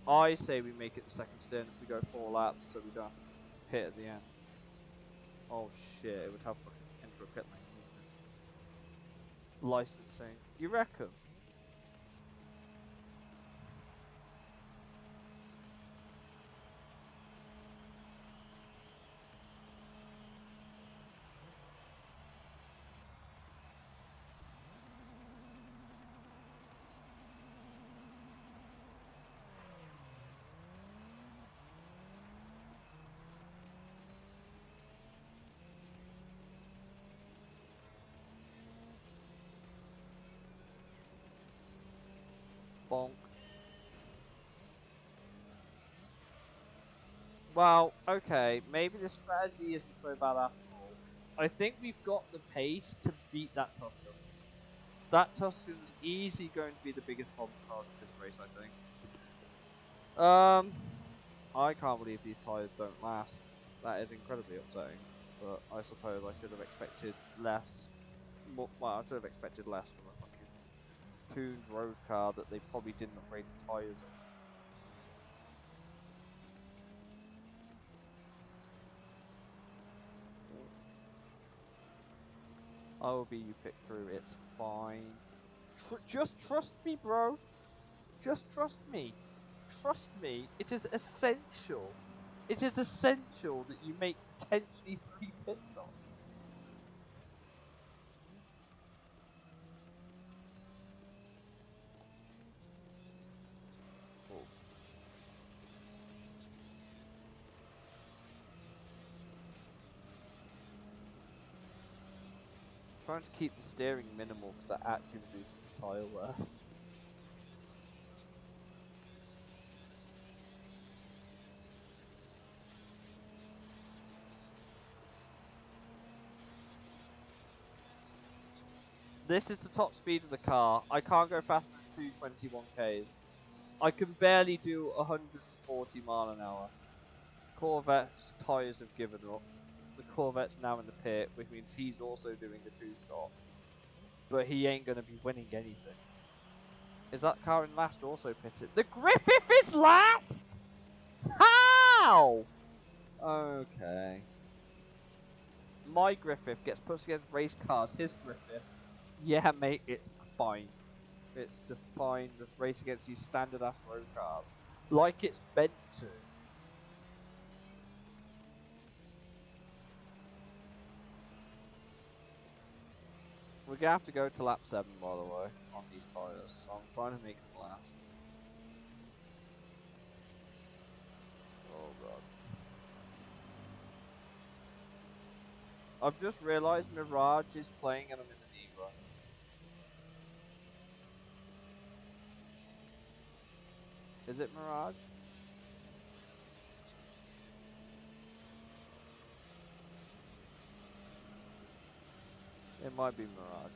I say we make it the second stint. We go 4 laps so we don't hit at the end. Oh shit, it would have like enter a pit lane, wouldn't it? Licensing. You reckon? Bonk. Well, okay, maybe the strategy isn't so bad after all. I think we've got the pace to beat that Tuscan. That Tuscan's easily going to be the biggest problem child of this race, I think. I can't believe these tyres don't last. That is incredibly upsetting. But I suppose I should have expected less. Well, I should have expected less from a fucking tuned road car that they probably didn't upgrade the tyres in. I will be you pick through. It's fine. Just trust me, bro. Just trust me. Trust me. It is essential. It is essential that you make potentially 3 pit stops. Oh. Trying to keep the steering minimal because that actually reduces the tyre wear. This is the top speed of the car. I can't go faster than 221 k's. I can barely do 140 mile an hour. Corvette's tyres have given up. The Corvette's now in the pit, which means he's also doing the 2-stop. But he ain't going to be winning anything. Is that car in last also pitted? The Griffith is last? How? Okay. My Griffith gets pushed against race cars. His Griffith. Yeah, mate, it's fine. It's just fine. Just race against these standard ass road cars. Like it's meant to. We're gonna have to go to lap 7, by the way, on these tyres. So I'm trying to make them last. Oh god. I've just realised Mirage is playing and I'm in the Negro. Is it Mirage? It might be Mirage.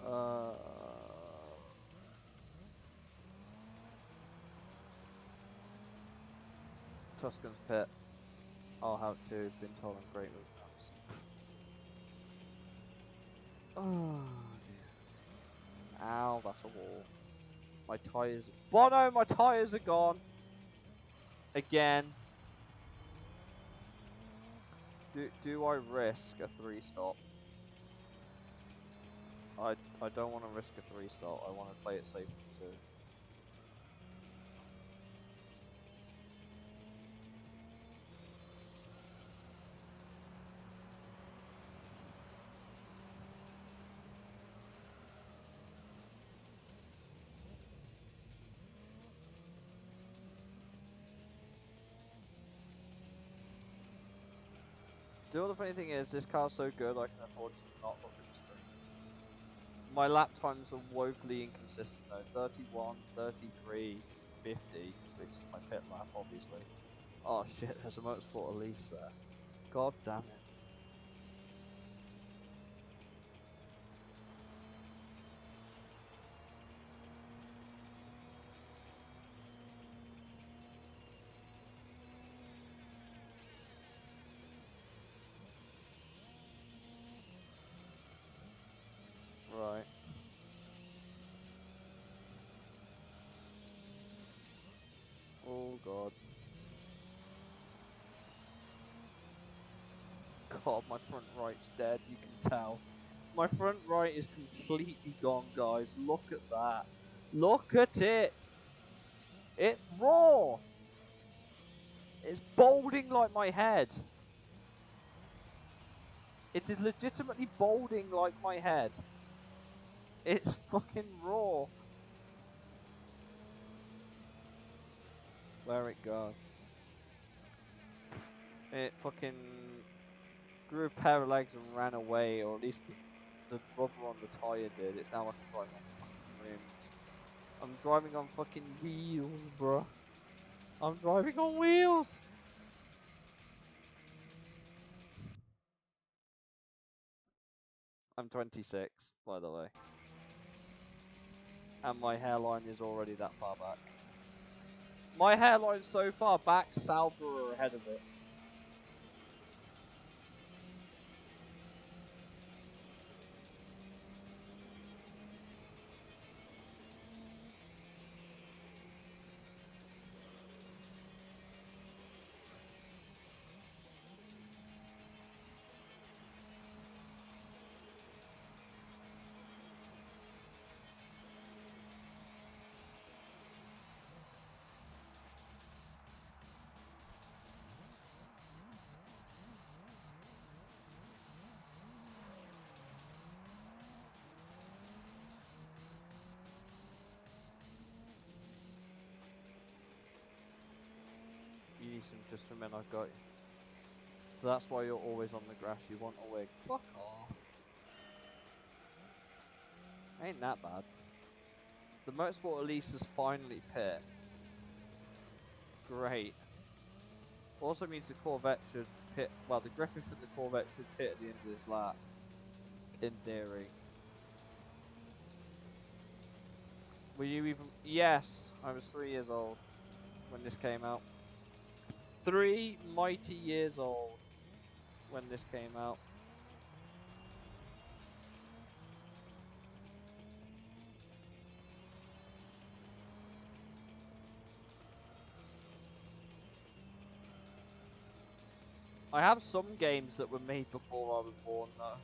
Uh, Tuscan's pit. I'll have to. Been told I'm great with maps. Oh dear. Ow, that's a wall. My tyres. Bono, my tyres are gone. Again. Do I risk a 3-stop? I don't want to risk a 3-stop. I want to play it safe for 2. The other funny thing is, this car's so good I can afford to not look at the screen. My lap times are woefully inconsistent though. 31, 33, 50, which is my pit lap obviously. Oh shit, there's a Motorsport Elise there. God damn it. Right. Oh god. God, my front right's dead, you can tell. My front right is completely gone, guys. Look at that. Look at it! It's raw! It's balding like my head. It is legitimately balding like my head. It's fucking raw. Where it go? It fucking grew a pair of legs and ran away, or at least the rubber on the tyre did. It's now like I'm driving on fucking rims. I'm driving on fucking wheels, bruh. I'm driving on wheels! I'm 26, by the way. And my hairline is already that far back. My hairline's so far back, Sauber are ahead of it. You need some just from men I've got you. So that's why you're always on the grass, you want a wig. Fuck off. Ain't that bad. The Motorsport Elise is finally pit. Great. Also means the Corvette should pit, well the Griffith and the Corvette should pit at the end of this lap. In theory. Were you even, yes, I was 3 years old when this came out. 3 mighty years old when this came out. I have some games that were made before I was born though.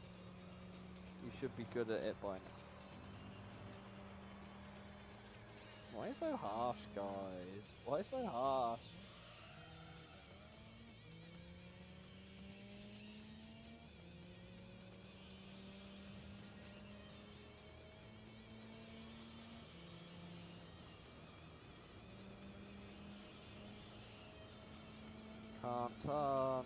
You should be good at it by now. Why so harsh, guys? Why so harsh? Can't turn.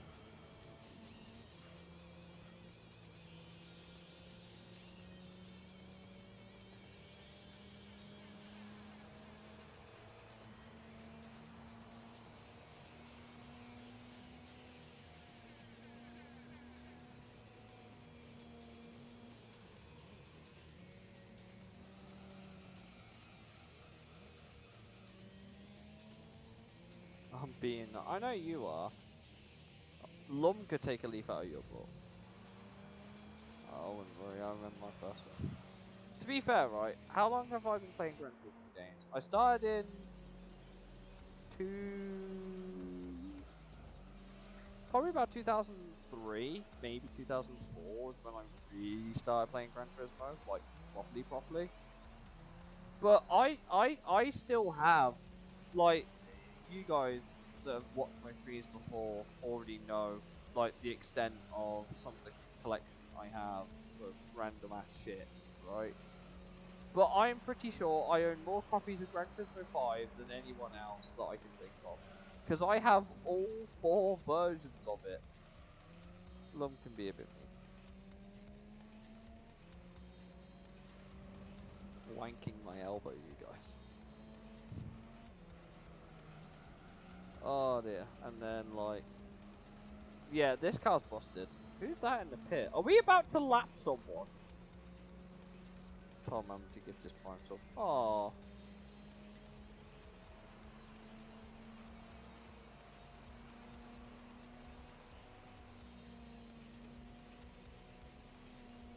I'm being. I know you are. Lum could take a leaf out of your book. Oh, I wouldn't worry. I remember my first one. To be fair, right? How long have I been playing Gran Turismo games? I started in probably about 2003, maybe 2004 is when I really started playing Gran Turismo, like properly. But I still have, like, you guys that have watched my streams before already know, like, the extent of some of the collection I have of random ass shit, right? But I'm pretty sure I own more copies of Gran Turismo 5 than anyone else that I can think of. Because I have all 4 versions of it. Lum can be a bit more. Wanking my elbow, you guys. Oh dear. And then, like... Yeah, this car's busted. Who's that in the pit? Are we about to lap someone? Tell Mum to give this prime sub. Oh.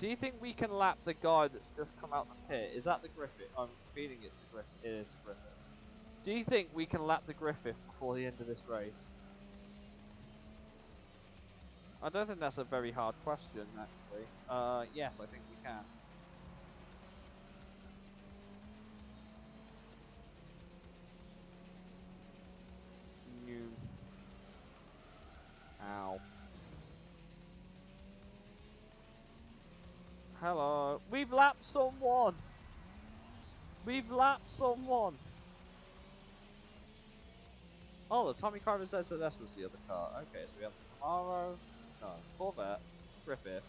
Do you think we can lap the guy that's just come out the pit? Is that the Griffith? I'm feeling it's the Griffith. It is the Griffith. Do you think we can lap the Griffith before the end of this race? I don't think that's a very hard question, actually. Yes, I think we can. New. Ow. Hello. We've lapped someone! We've lapped someone! Oh, the Tommy Carver ZZS was the other car. Okay, so we have the Camaro, no, Corvette, Griffith,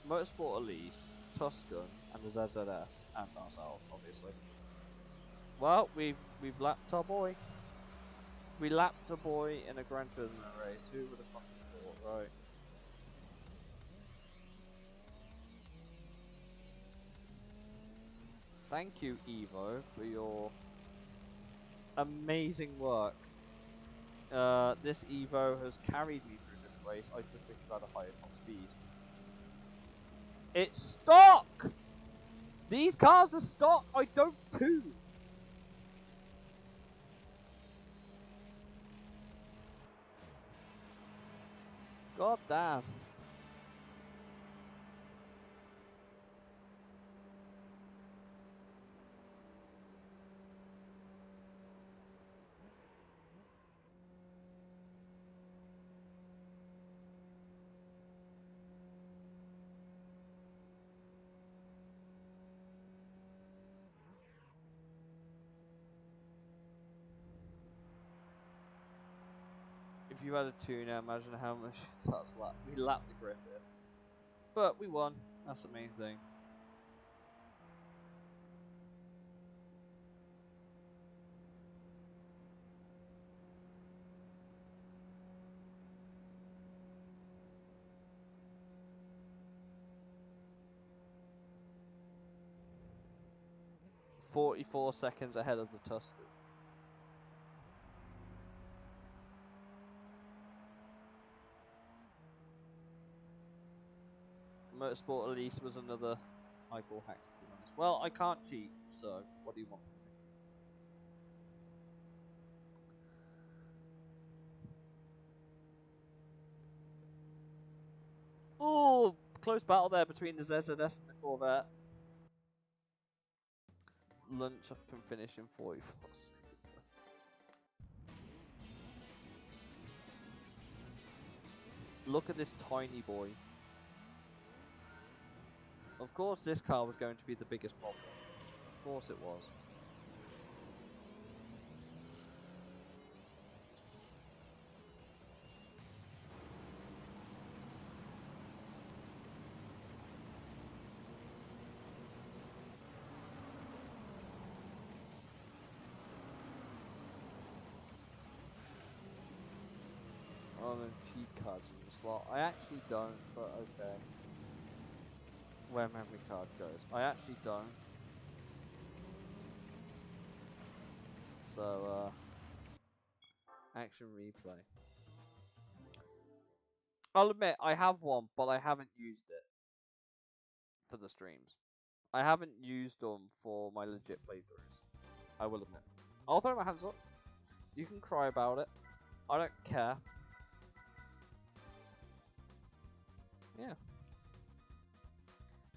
Motorsport Elise, Tuscan, and the ZZS, and ourselves, obviously. Well, we've lapped our boy. We lapped a boy in a Gran Turismo race. Who would have fucking thought, right? Thank you, Evo, for your amazing work. This Evo has carried me through this race. I just wish it had a higher top speed. It's stock! These cars are stock! I don't too! God damn. If you had a tuner, imagine how much that's lapped. We lapped the Griffith. But we won. That's the main thing. .44 seconds ahead of the Tuscan. Motorsport Elise was another eyeball hack, to be honest. Well, I can't cheat, so what do you want from me? Ooh, close battle there between the ZZS and the Corvette. Lunch up and finish in 44 seconds. Look at this tiny boy. Of course this car was going to be the biggest problem. Of course it was. Oh, no cheat cards in the slot. I actually don't, but okay. Where memory card goes. I actually don't. So, Action replay. I'll admit, I have one, but I haven't used it for the streams. I haven't used them for my legit playthroughs. I will admit. I'll throw my hands up. You can cry about it. I don't care. Yeah.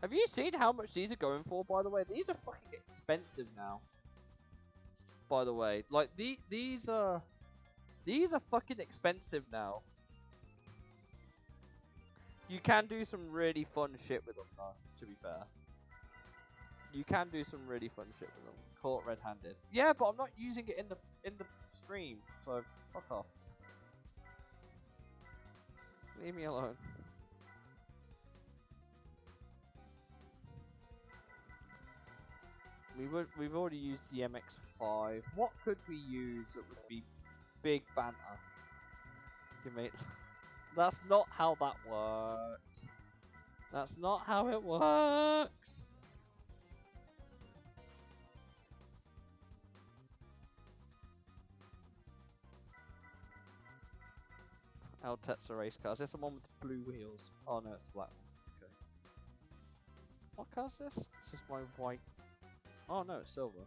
Have you seen how much these are going for, by the way? These are fucking expensive now. By the way. Like, these are fucking expensive now. You can do some really fun shit with them, though, to be fair. You can do some really fun shit with them. Caught red-handed. Yeah, but I'm not using it in the stream, so fuck off. Leave me alone. We've already used the MX-5. What could we use that would be big banter? You mate. That's not how that works. That's not how it works. Altetsa race car. Is this the one with the blue wheels? Oh no, it's the black one. Okay. What car is this? It's just my white. Oh no, it's silver.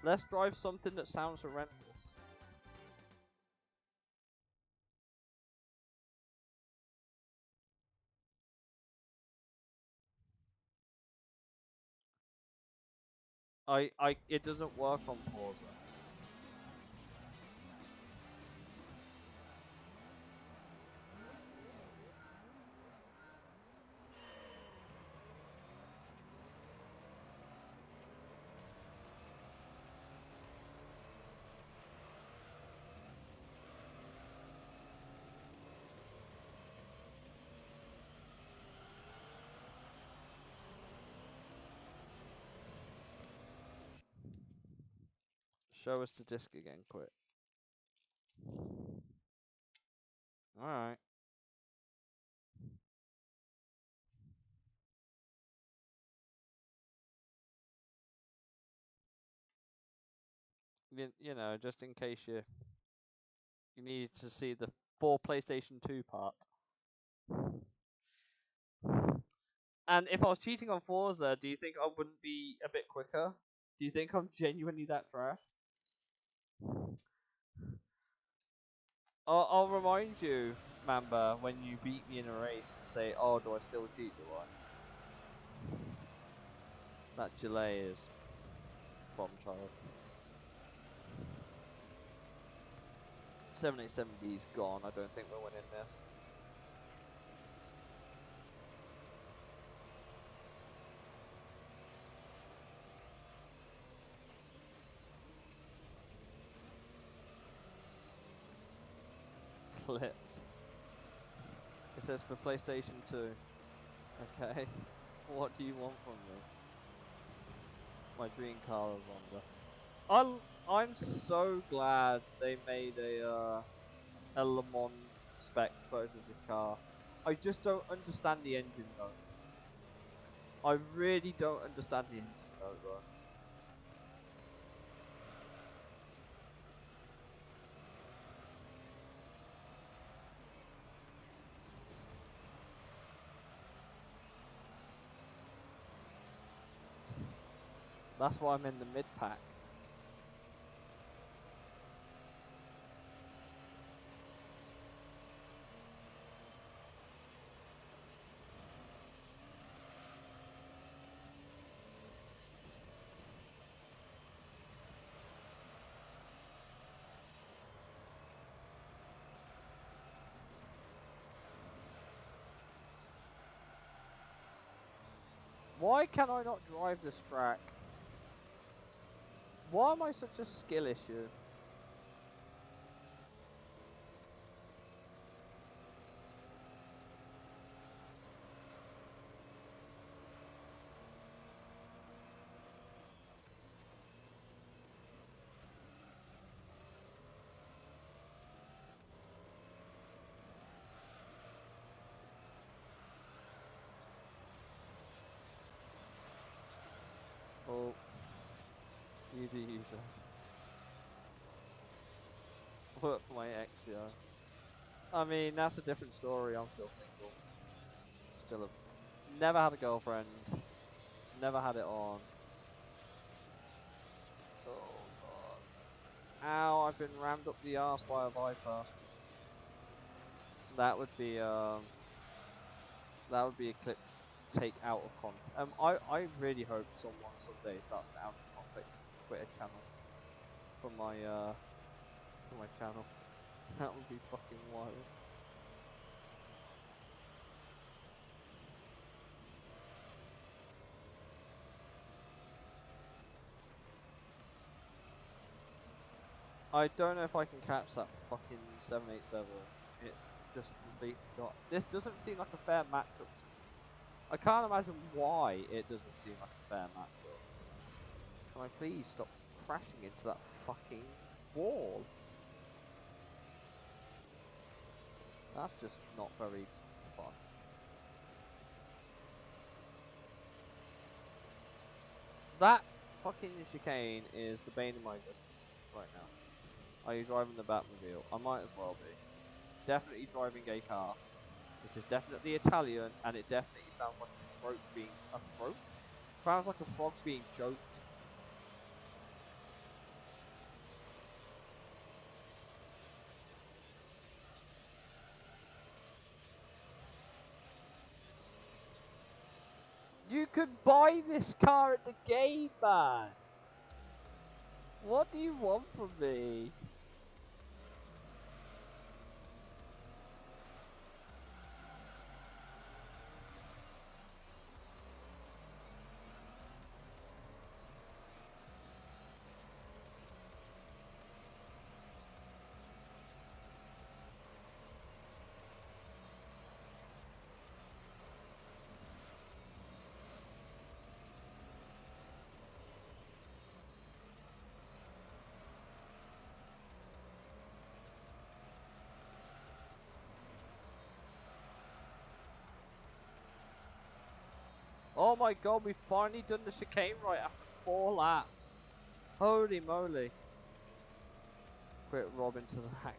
Let's drive something that sounds horrendous. It doesn't work on Forza. Show us the disc again, quick. Alright. You know, just in case you need to see the 4 PlayStation 2 part. And if I was cheating on Forza, do you think I wouldn't be a bit quicker? Do you think I'm genuinely that trash? I'll remind you, Mamba, when you beat me in a race and say, oh, do I still cheat, do I? That delay is from child. 787B's gone, I don't think we're winning this. Clipped. It says for PlayStation 2. Okay. What do you want from me? My dream car is on the. I'm so glad they made a Le Mans spec version of this car. I just don't understand the engine though. I really don't understand the engine though. That's why I'm in the mid pack. Why can I not drive this track? Why am I such a skill issue? do you usually? Work for my ex, yeah. I mean, that's a different story. I'm still single. Still never had a girlfriend. Never had it on. Oh god. Ow, I've been rammed up the arse by a viper. That would be a clip take out of context. I really hope someone someday starts an out of context Twitter channel for my channel. That would be fucking wild. I don't know if I can catch that fucking 787. It's just completely got. This doesn't seem like a fair matchup to me. I can't imagine why it doesn't seem like a fair matchup. Can I please stop crashing into that fucking wall? That's just not very fun. That fucking chicane is the bane of my existence right now. Are you driving the Batmobile? I might as well be. Definitely driving a car, which is definitely Italian, and it definitely sounds like a throat being a throat. Sounds like a frog being choked. You could buy this car at the game, man. What do you want from me? Oh my god, we've finally done the chicane right after 4 laps. Holy moly. Quit robbing to the hack.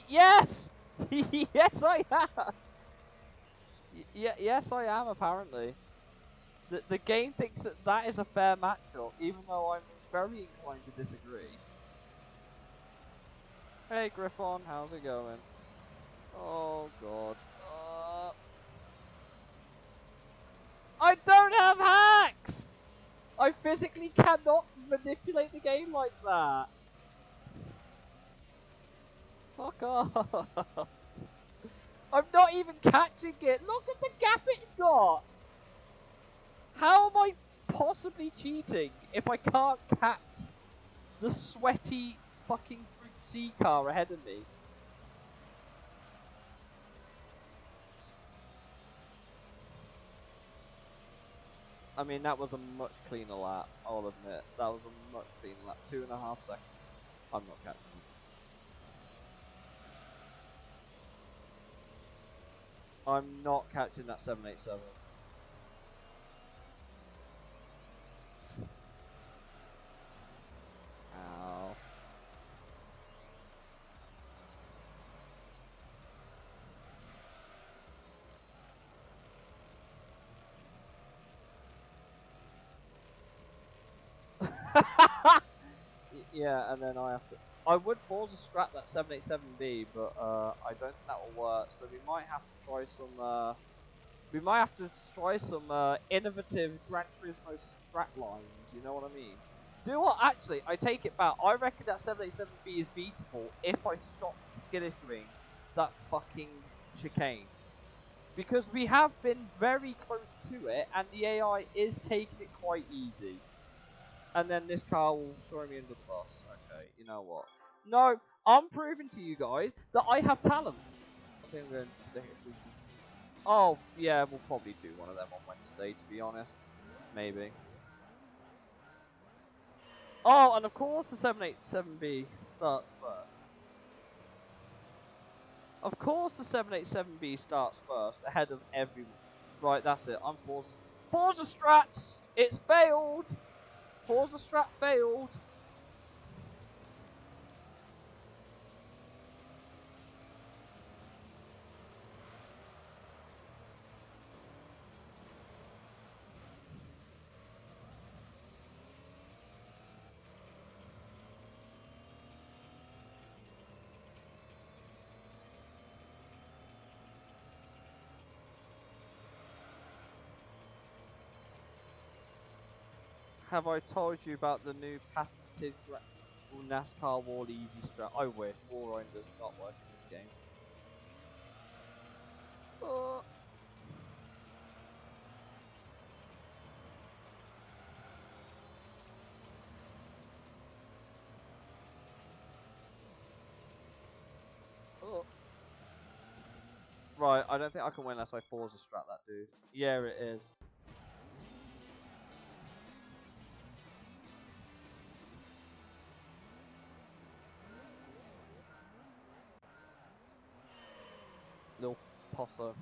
Yes! Yes I am! Yes I am apparently. The game thinks that that is a fair matchup, even though I'm very inclined to disagree. Hey Griffon, how's it going? Oh god. I don't have hacks! I physically cannot manipulate the game like that. Fuck off. I'm not even catching it. Look at the gap it's got. How am I possibly cheating if I can't catch the sweaty fucking Fruit C car ahead of me? I mean, that was a much cleaner lap, I'll admit. That was a much cleaner lap. 2.5 seconds. I'm not catching it. I'm not catching that 787. Ow. Yeah, and then I have to. I would force a strat that 787B, but I don't think that will work. So we might have to try some. We might have to try some innovative Gran Turismo strat lines. You know what I mean? Do you know what? Actually, I take it back. I reckon that 787B is beatable if I stop skill issuing that fucking chicane. Because we have been very close to it, and the AI is taking it quite easy. And then this car will throw me under the bus. Okay, you know what? No, I'm proving to you guys that I have talent. I think I'm going to stick it. Oh, yeah, we'll probably do one of them on Wednesday, to be honest. Maybe. Oh, and of course the 787B starts first. Of course the 787B starts first, ahead of everyone. Right, that's it. I'm Forza. Forza strats! It's failed! Forza strat failed! Have I told you about the new patented NASCAR Wall Easy strat? I wish. Wallrun does not work in this game. Oh. Oh. Right, I don't think I can win unless I Forza strat that dude. Yeah, it is. Little possum.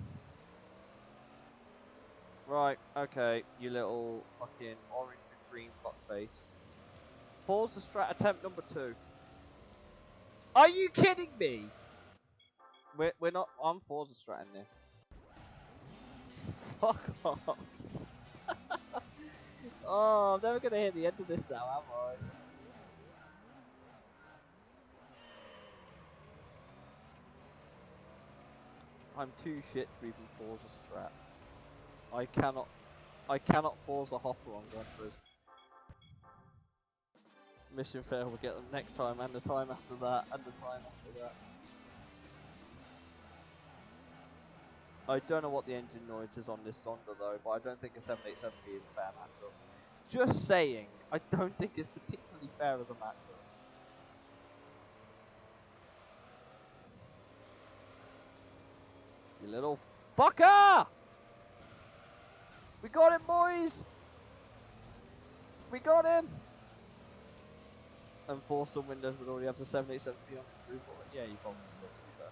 Right, okay, you little fucking orange and green fuckface. Forza strat attempt number 2. Are you kidding me? We're not. I'm Forza stratting there. Fuck off. Oh, I'm never gonna hit the end of this now, am I? I'm too shit to even Forza strat. I cannot Forza hopper on Gran Turismo. Mission fail, we'll get them next time, and the time after that, and the time after that. I don't know what the engine noise is on this Zonda though, but I don't think a 787B is a fair matchup. Just saying, I don't think it's particularly fair as a matchup. You little fucker! We got him, boys! We got him! And Forza Windows would already have the 787B on its roof. Yeah, you probably would, to be fair.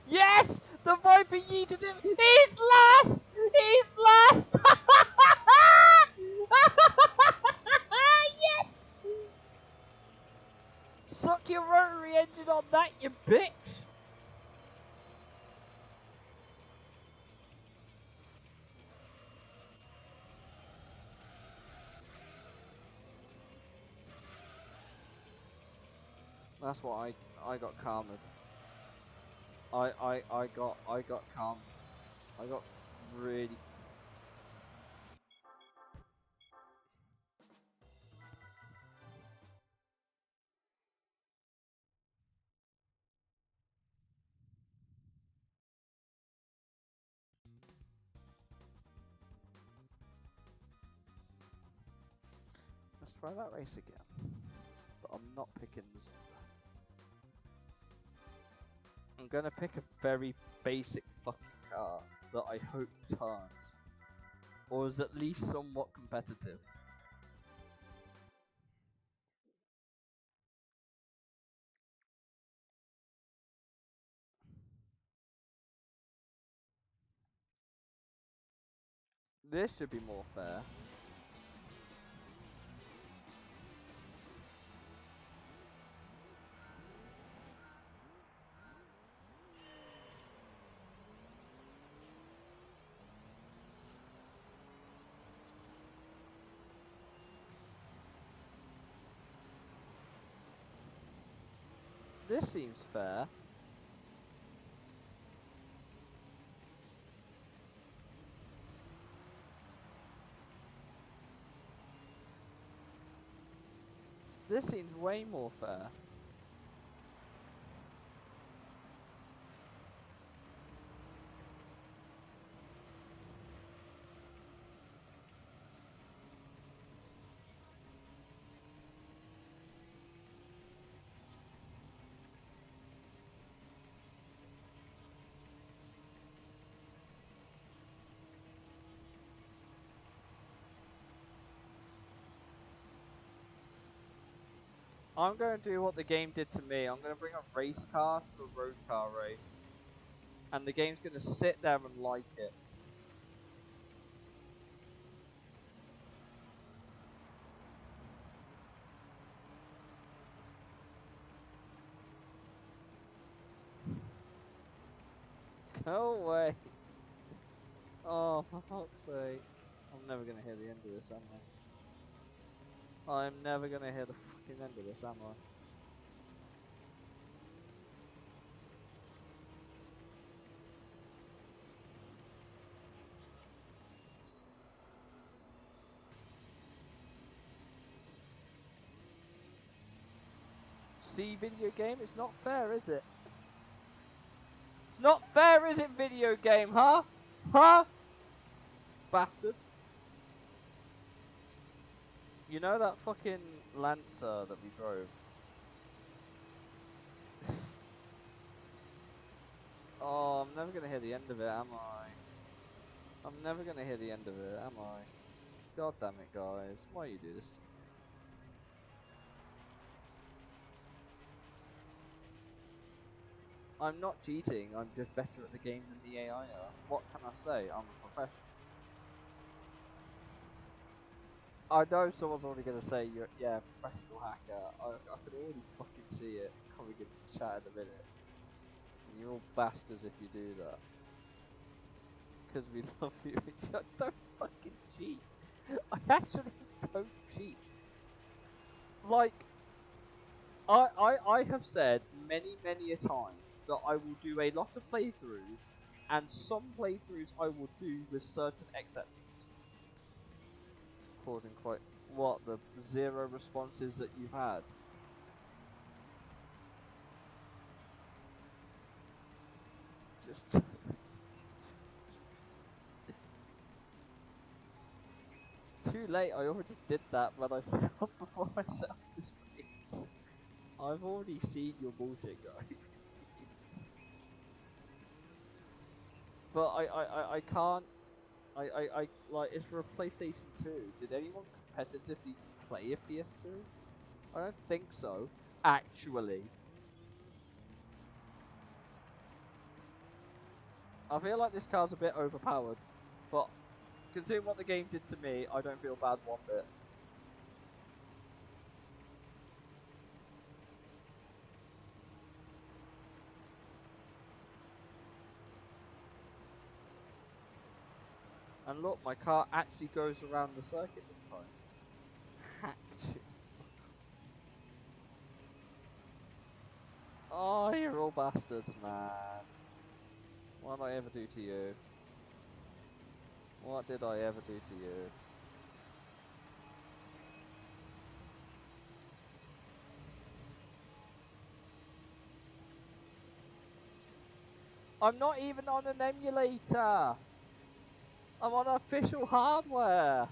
Yes! The Viper yeeted him! He's last! He's last! Yes! Suck your rotary engine on that, you bitch! That's what I got calmed. I got calmed. I got really. Let's try that race again. But I'm not picking this. I'm gonna pick a very basic fucking car that I hope turns, or is at least somewhat competitive. This should be more fair. This seems fair. This seems way more fair. I'm going to do what the game did to me. I'm going to bring a race car to a road car race. and the game's gonna sit there and like it. Go away. Oh, for fuck's sake. I'm never gonna hear the end of this, am I? I'm never gonna hear the fucking end of this, am I? See, video game, it's not fair, is it? It's not fair, is it, video game, huh? Huh? Bastards. You know that fucking Lancer that we drove? Oh, I'm never gonna hear the end of it, am I? I'm never gonna hear the end of it, am I? God damn it, guys. Why you do this to me? I'm not cheating, I'm just better at the game than the AI are. What can I say? I'm a professional. I know someone's already gonna say you're, yeah, professional hacker. I can already fucking see it coming into chat in a minute. And you're all bastards if you do that. Because we love you. Don't fucking cheat. I actually don't cheat. Like, I have said many a time that I will do a lot of playthroughs, and some playthroughs I will do with certain exceptions. It's causing quite what the 0 responses that you've had. Just too late. I already did that when I set up before I set up this race. I've already seen your bullshit, guys. But I can't. I like it's for a PlayStation 2. Did anyone competitively play a PS2? I don't think so. Actually, I feel like this car's a bit overpowered, but considering what the game did to me, I don't feel bad one bit. And look, my car actually goes around the circuit this time. Actually. Oh, you're all bastards, man. What did I ever do to you? What did I ever do to you? I'm not even on an emulator! I'm on official hardware!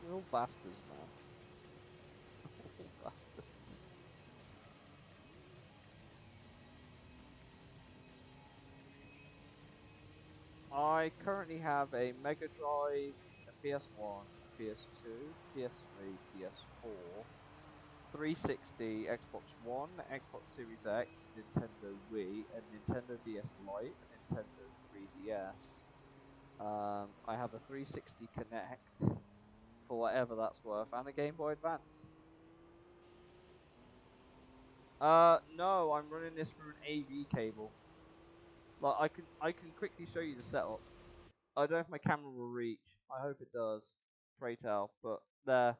You're all bastards, man. All bastards. I currently have a Mega Drive, a PS1, PS2, PS3, PS4, 360, Xbox One, Xbox Series X, Nintendo Wii, and Nintendo DS Lite, and Nintendo 3DS. I have a 360 Connect, for whatever that's worth, and a Game Boy Advance. No, I'm running this through an AV cable. Like I can quickly show you the setup. I don't know if my camera will reach. I hope it does. Pray tell. But there,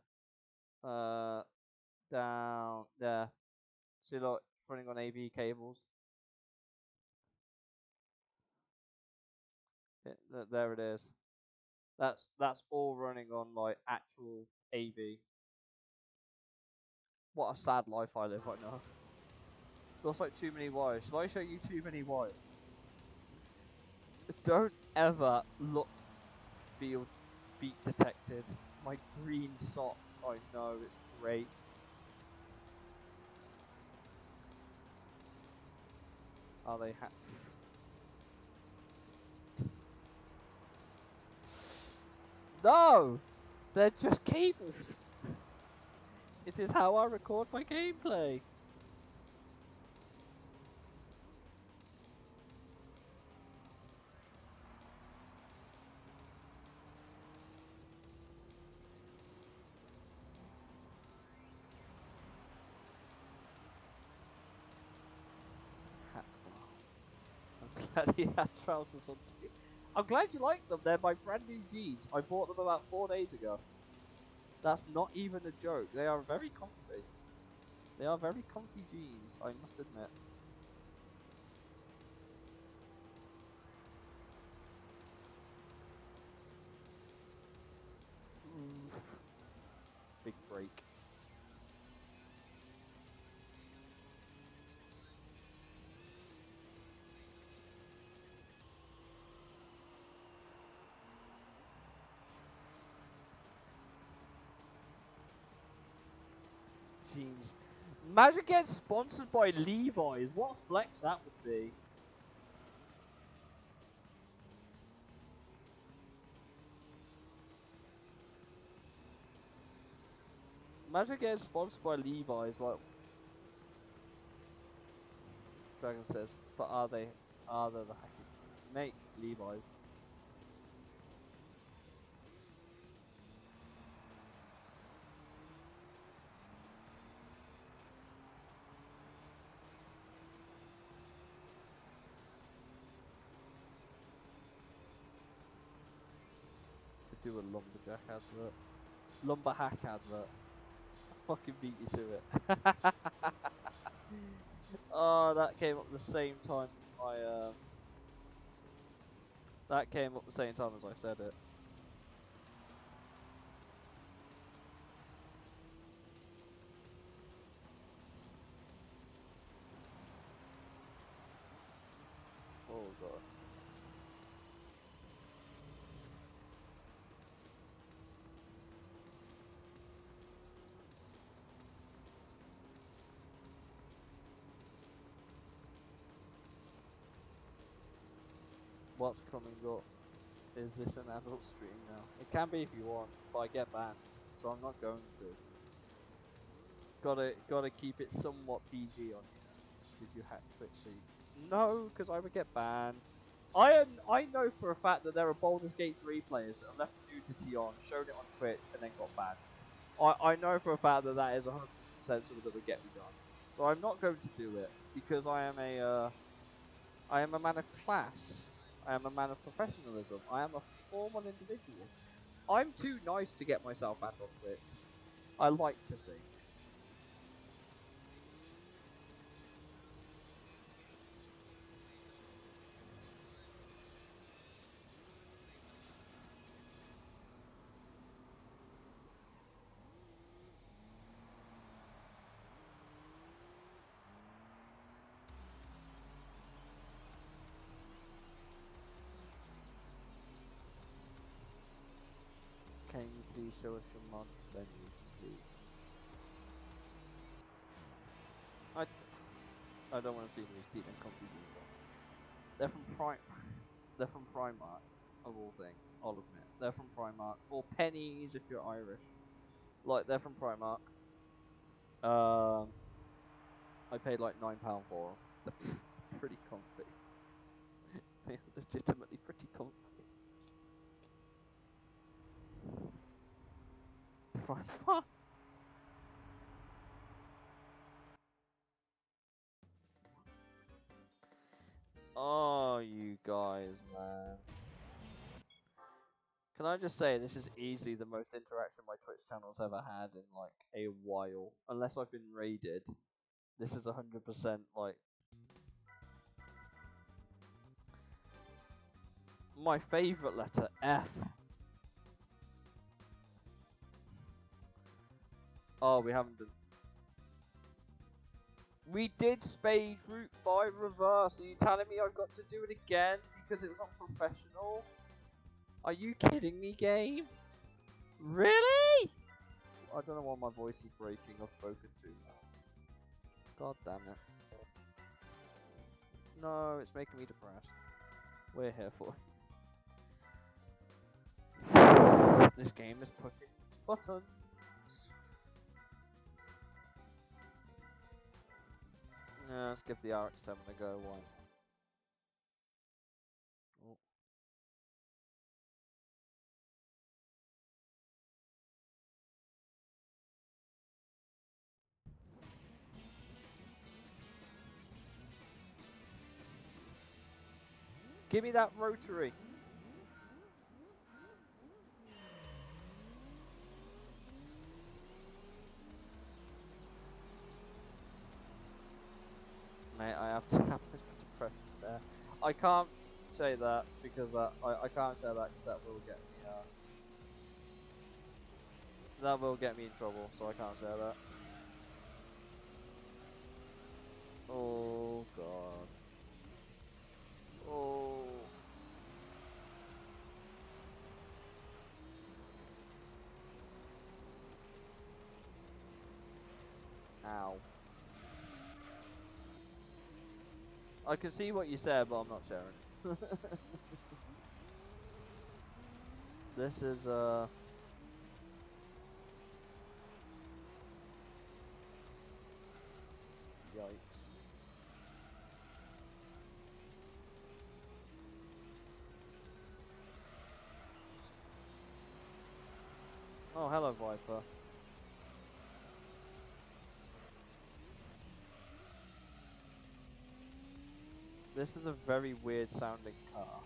uh, down there. See, look, it's running on AV cables. There it is. That's all running on like actual AV. What a sad life I live right now. Looks like too many wires. Shall I show you too many wires? Don't ever look, feel, feet detected. My green socks, I know, it's great. Are they No! They're just cables! It is how I record my gameplay. I'm glad he had trousers on too. I'm glad you like them. They're my brand new jeans. I bought them about 4 days ago. That's not even a joke. They are very comfy. They are very comfy jeans, I must admit. Oof. Big break. Jeans. Imagine getting sponsored by Levi's. What a flex that would be. Imagine getting sponsored by Levi's. Like Dragon says, but are they? Are they the hacky? Make Levi's. Could do a lumberjack advert. Lumberhack advert. I fucking beat you to it. Oh, that came up the same time as my that came up the same time as I said it. Oh god. What's coming up? Is this an adult stream now? It can be if you want, but I get banned, so I'm not going to. Gotta keep it somewhat PG on you. Did you hack Twitch? So no, because I would get banned. I know for a fact that there are Baldur's Gate 3 players that have left nudity on, showed it on Twitch, and then got banned. I know for a fact that that is 100% something that would get me done. So I'm not going to do it because I am a man of class. I am a man of professionalism. I am a formal individual. I'm too nice to get myself banned on Twitch. I like to think. Can you please show us your mod menu, please? I don't want to see these keep them comfy jeans on. They're from They're from Primark, of all things. I'll admit they're from Primark or Pennies if you're Irish. Like they're from Primark. Um, I paid like £9 for them. They're pretty comfy. They're legitimately pretty comfy. Primark. Oh, you guys, man. Can I just say, this is easily the most interaction my Twitch channel's ever had in like a while. Unless I've been raided. This is 100% like my favourite letter, F. Oh, we haven't done. We did Spade Route 5 reverse. Are you telling me I've got to do it again because it was unprofessional? Are you kidding me, game? Really? I don't know why my voice is breaking. I've spoken too much. God damn it. No, it's making me depressed. We're here for it. This game is pushing buttons. Yeah, let's give the RX-7 a go. Why? Oh. Give me that rotary. Mate, I have to have depression there. I can't say that because I can't say that because that will get me in trouble. So I can't say that. Oh god. Oh. Ow. I can see what you said, but I'm not sharing it. This is yikes. Oh, hello, Viper. This is a very weird sounding car.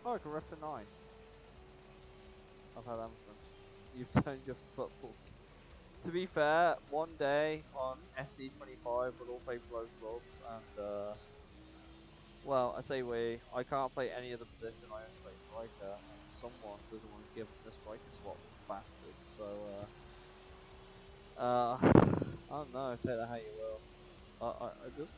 Oh, I can ref to 9. I've had Amazons. You've turned your football. To be fair, one day on SC25 we'll all play pro clubs and well, I say we. I can't play any other position. I only play striker, and someone doesn't want to give him the striker swap, bastard. So I don't know. Take that how you will. I just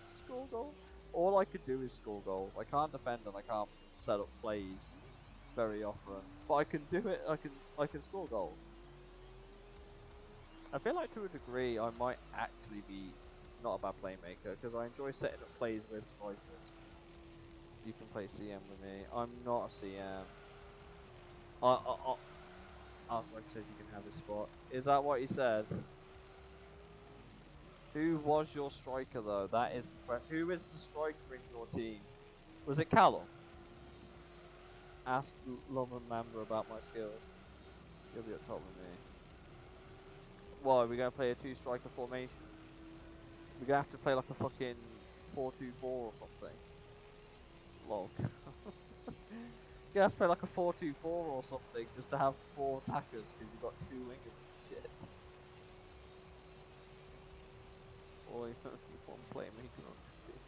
score goals. All I could do is score goals. I can't defend and I can't set up plays very often, but I can do it. I can score goals. I feel like to a degree I might actually be not a bad playmaker because I enjoy setting up plays with strikers. You can play CM with me. I'm not a CM. I was like, said you can have his spot. Is that what he said? Who was your striker though? That is the question. Who is the striker in your team? Was it Callum? Ask Love and Mamba about my skills. He'll be up top with me. What, are we going to play a 2-striker formation? We're going to have to play like a fucking 4-2-4 or something. Lol. You have to play like a 4-2-4 or something just to have 4 attackers because you've got 2 wingers and shit. Or you one playmaker on this team.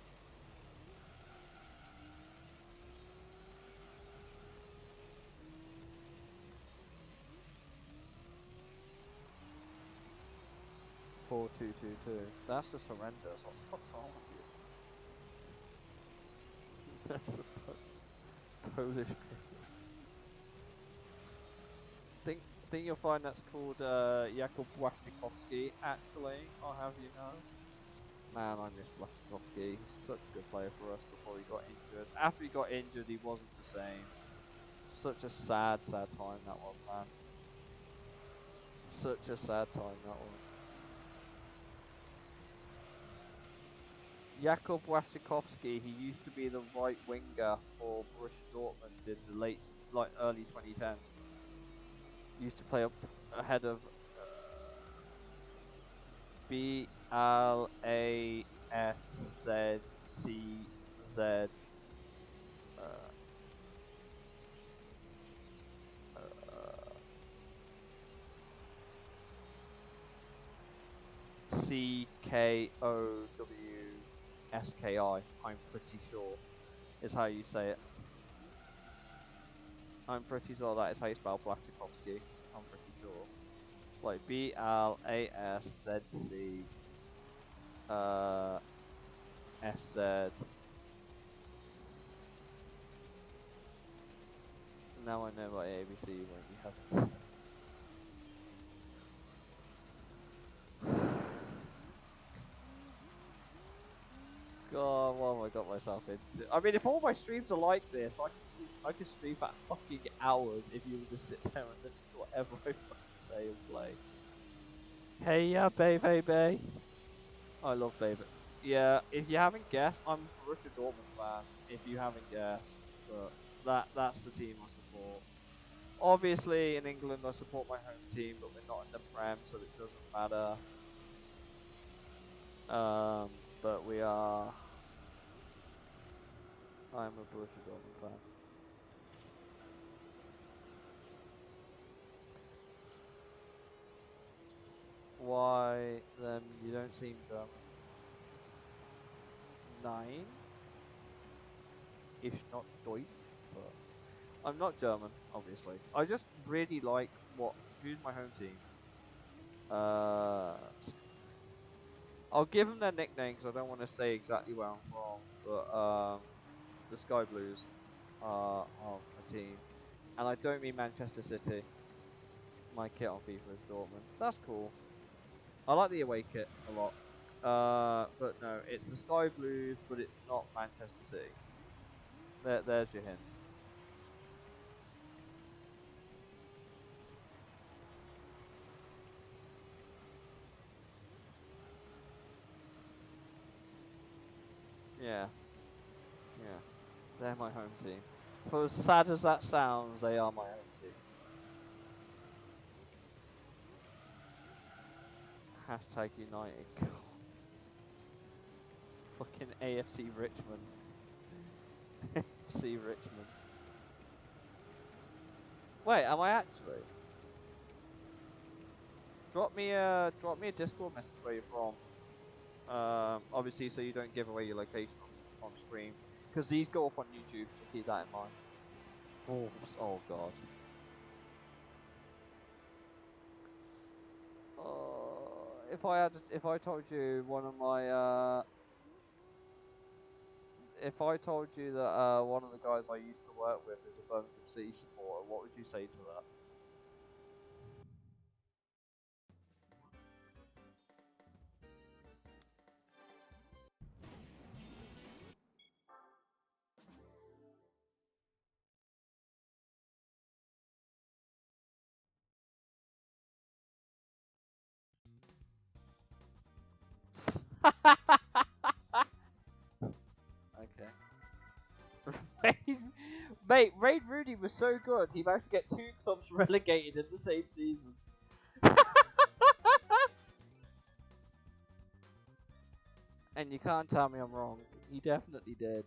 Four two two two. That's just horrendous. What the fuck's wrong with you? That's the Polish. Think you'll find that's called Jakub Błaszczykowski. Actually, I'll have you know. Man, I miss Błaszczykowski. He's such a good player for us before he got injured. After he got injured, he wasn't the same. Such a sad time that was, man. Such a sad time that was. Jakub Błaszczykowski, he used to be the right winger for Borussia Dortmund in the early 2010s. He used to play up ahead of BLASZCZ. CKOWSKI, I'm pretty sure, is how you say it. I'm pretty sure that is how you spell Błaszczykowski. I'm pretty sure. Like BLASZC SZ. Now I know what ABC when you have it. God, what have I got myself into? I mean, if all my streams are like this, I can stream for fucking hours if you would just sit there and listen to whatever I fucking say and play. Hey, yeah, baby. I love baby. Yeah, if you haven't guessed, I'm a Borussia Dortmund fan. If you haven't guessed, but that's the team I support. Obviously, in England, I support my home team, but we're not in the Prem, so it doesn't matter. But we are. I'm a Borussia Dortmund fan. Why then you don't seem German? 9, if not Deutsch, but I'm not German, obviously. I just really like who's my home team. Uh, I'll give them their nickname because I don't want to say exactly where I'm from, but the Sky Blues are my team, and I don't mean Manchester City. My kit on FIFA is Dortmund. That's cool. I like the away kit a lot. But no, it's the Sky Blues, but it's not Manchester City. There's your hint. Yeah, yeah. They're my home team. For as sad as that sounds, they are my home team. Hashtag United. Fucking AFC Richmond. AFC Richmond. Wait, am I actually? Drop me a Discord message where you're from. Obviously, so you don't give away your location on stream, because these go up on YouTube. So keep that in mind. Oh god. If I told you one of my if I told you that one of the guys I used to work with is a Birmingham City supporter, what would you say to that? Okay. Mate, Wayne Rooney was so good, he managed to get 2 clubs relegated in the same season. And you can't tell me I'm wrong. He definitely did.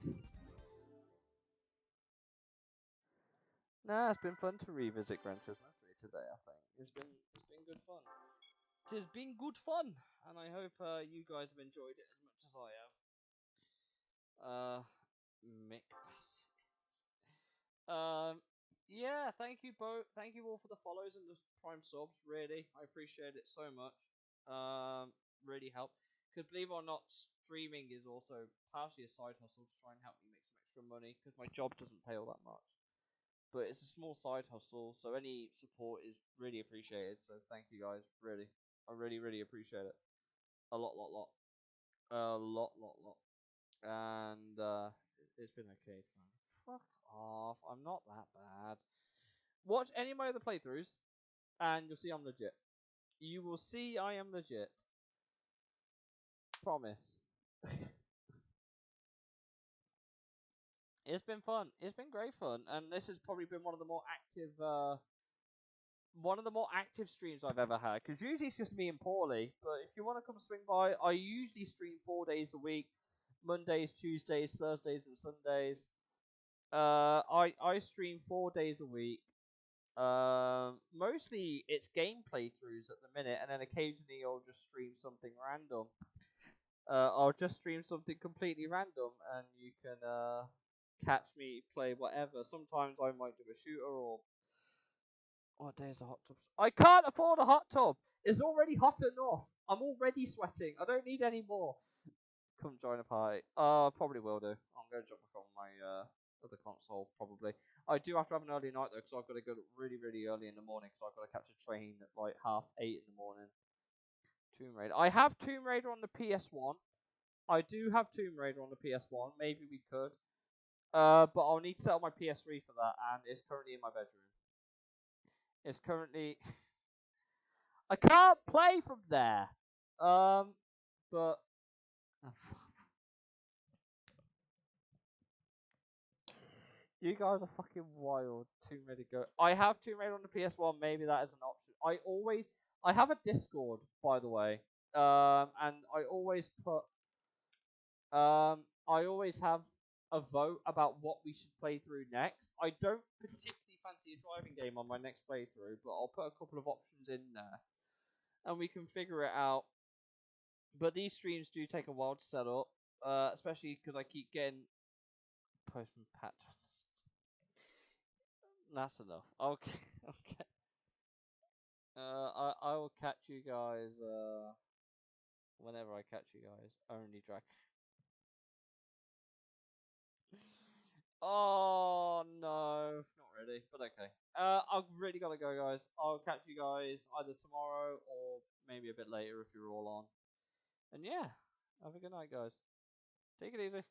Nah, it's been fun to revisit Gran Turismo 3 today, I think. It's been good fun. It has been good fun, and I hope you guys have enjoyed it as much as I have. Mick Bass. Yeah, thank you both. Thank you all for the follows and the prime subs. Really, I appreciate it so much. Really help. Because believe it or not, streaming is also partially a side hustle to try and help me make some extra money. Because my job doesn't pay all that much, but it's a small side hustle. So any support is really appreciated. So thank you guys. Really, I really appreciate it. A lot. A lot. And it's been okay. So fuck off. I'm not that bad. Watch any of my other playthroughs, and you'll see I'm legit. You will see I am legit. Promise. It's been fun. It's been great fun, and this has probably been one of the more active streams I've ever had. Because usually it's just me and Paulie, but if you want to come swing by, I usually stream 4 days a week: Mondays, Tuesdays, Thursdays, and Sundays. I stream 4 days a week. Mostly it's game playthroughs at the minute, and then occasionally I'll just stream something random. I'll just stream something completely random, and you can catch me play whatever. Sometimes I might do a shooter, or what day is the hot tub? I can't afford a hot tub. It's already hot enough. I'm already sweating. I don't need any more. Come join a party. Probably will do. I'm gonna jump back on my other console probably. I do have to have an early night though, because I've got to go really early in the morning, because I've got to catch a train at like 8:30 in the morning. Tomb Raider. I have Tomb Raider on the PS1. I do have Tomb Raider on the PS1. Maybe we could. But I'll need to set up my PS3 for that, and it's currently in my bedroom. It's currently. I can't play from there. But you guys are fucking wild. Tomb Raider go. I have Tomb Raider on the PS1. Maybe that is an option. I have a Discord, by the way. And I always have a vote about what we should play through next. I don't particularly fancy a driving game on my next playthrough, but I'll put a couple of options in there, and we can figure it out. But these streams do take a while to set up, especially because I keep getting postman patches. That's enough. Okay, okay. I will catch you guys whenever I catch you guys. Only drag. Oh no, not really, but okay. I've really gotta go, guys. I'll catch you guys either tomorrow or maybe a bit later if you're all on. And yeah, have a good night, guys. Take it easy.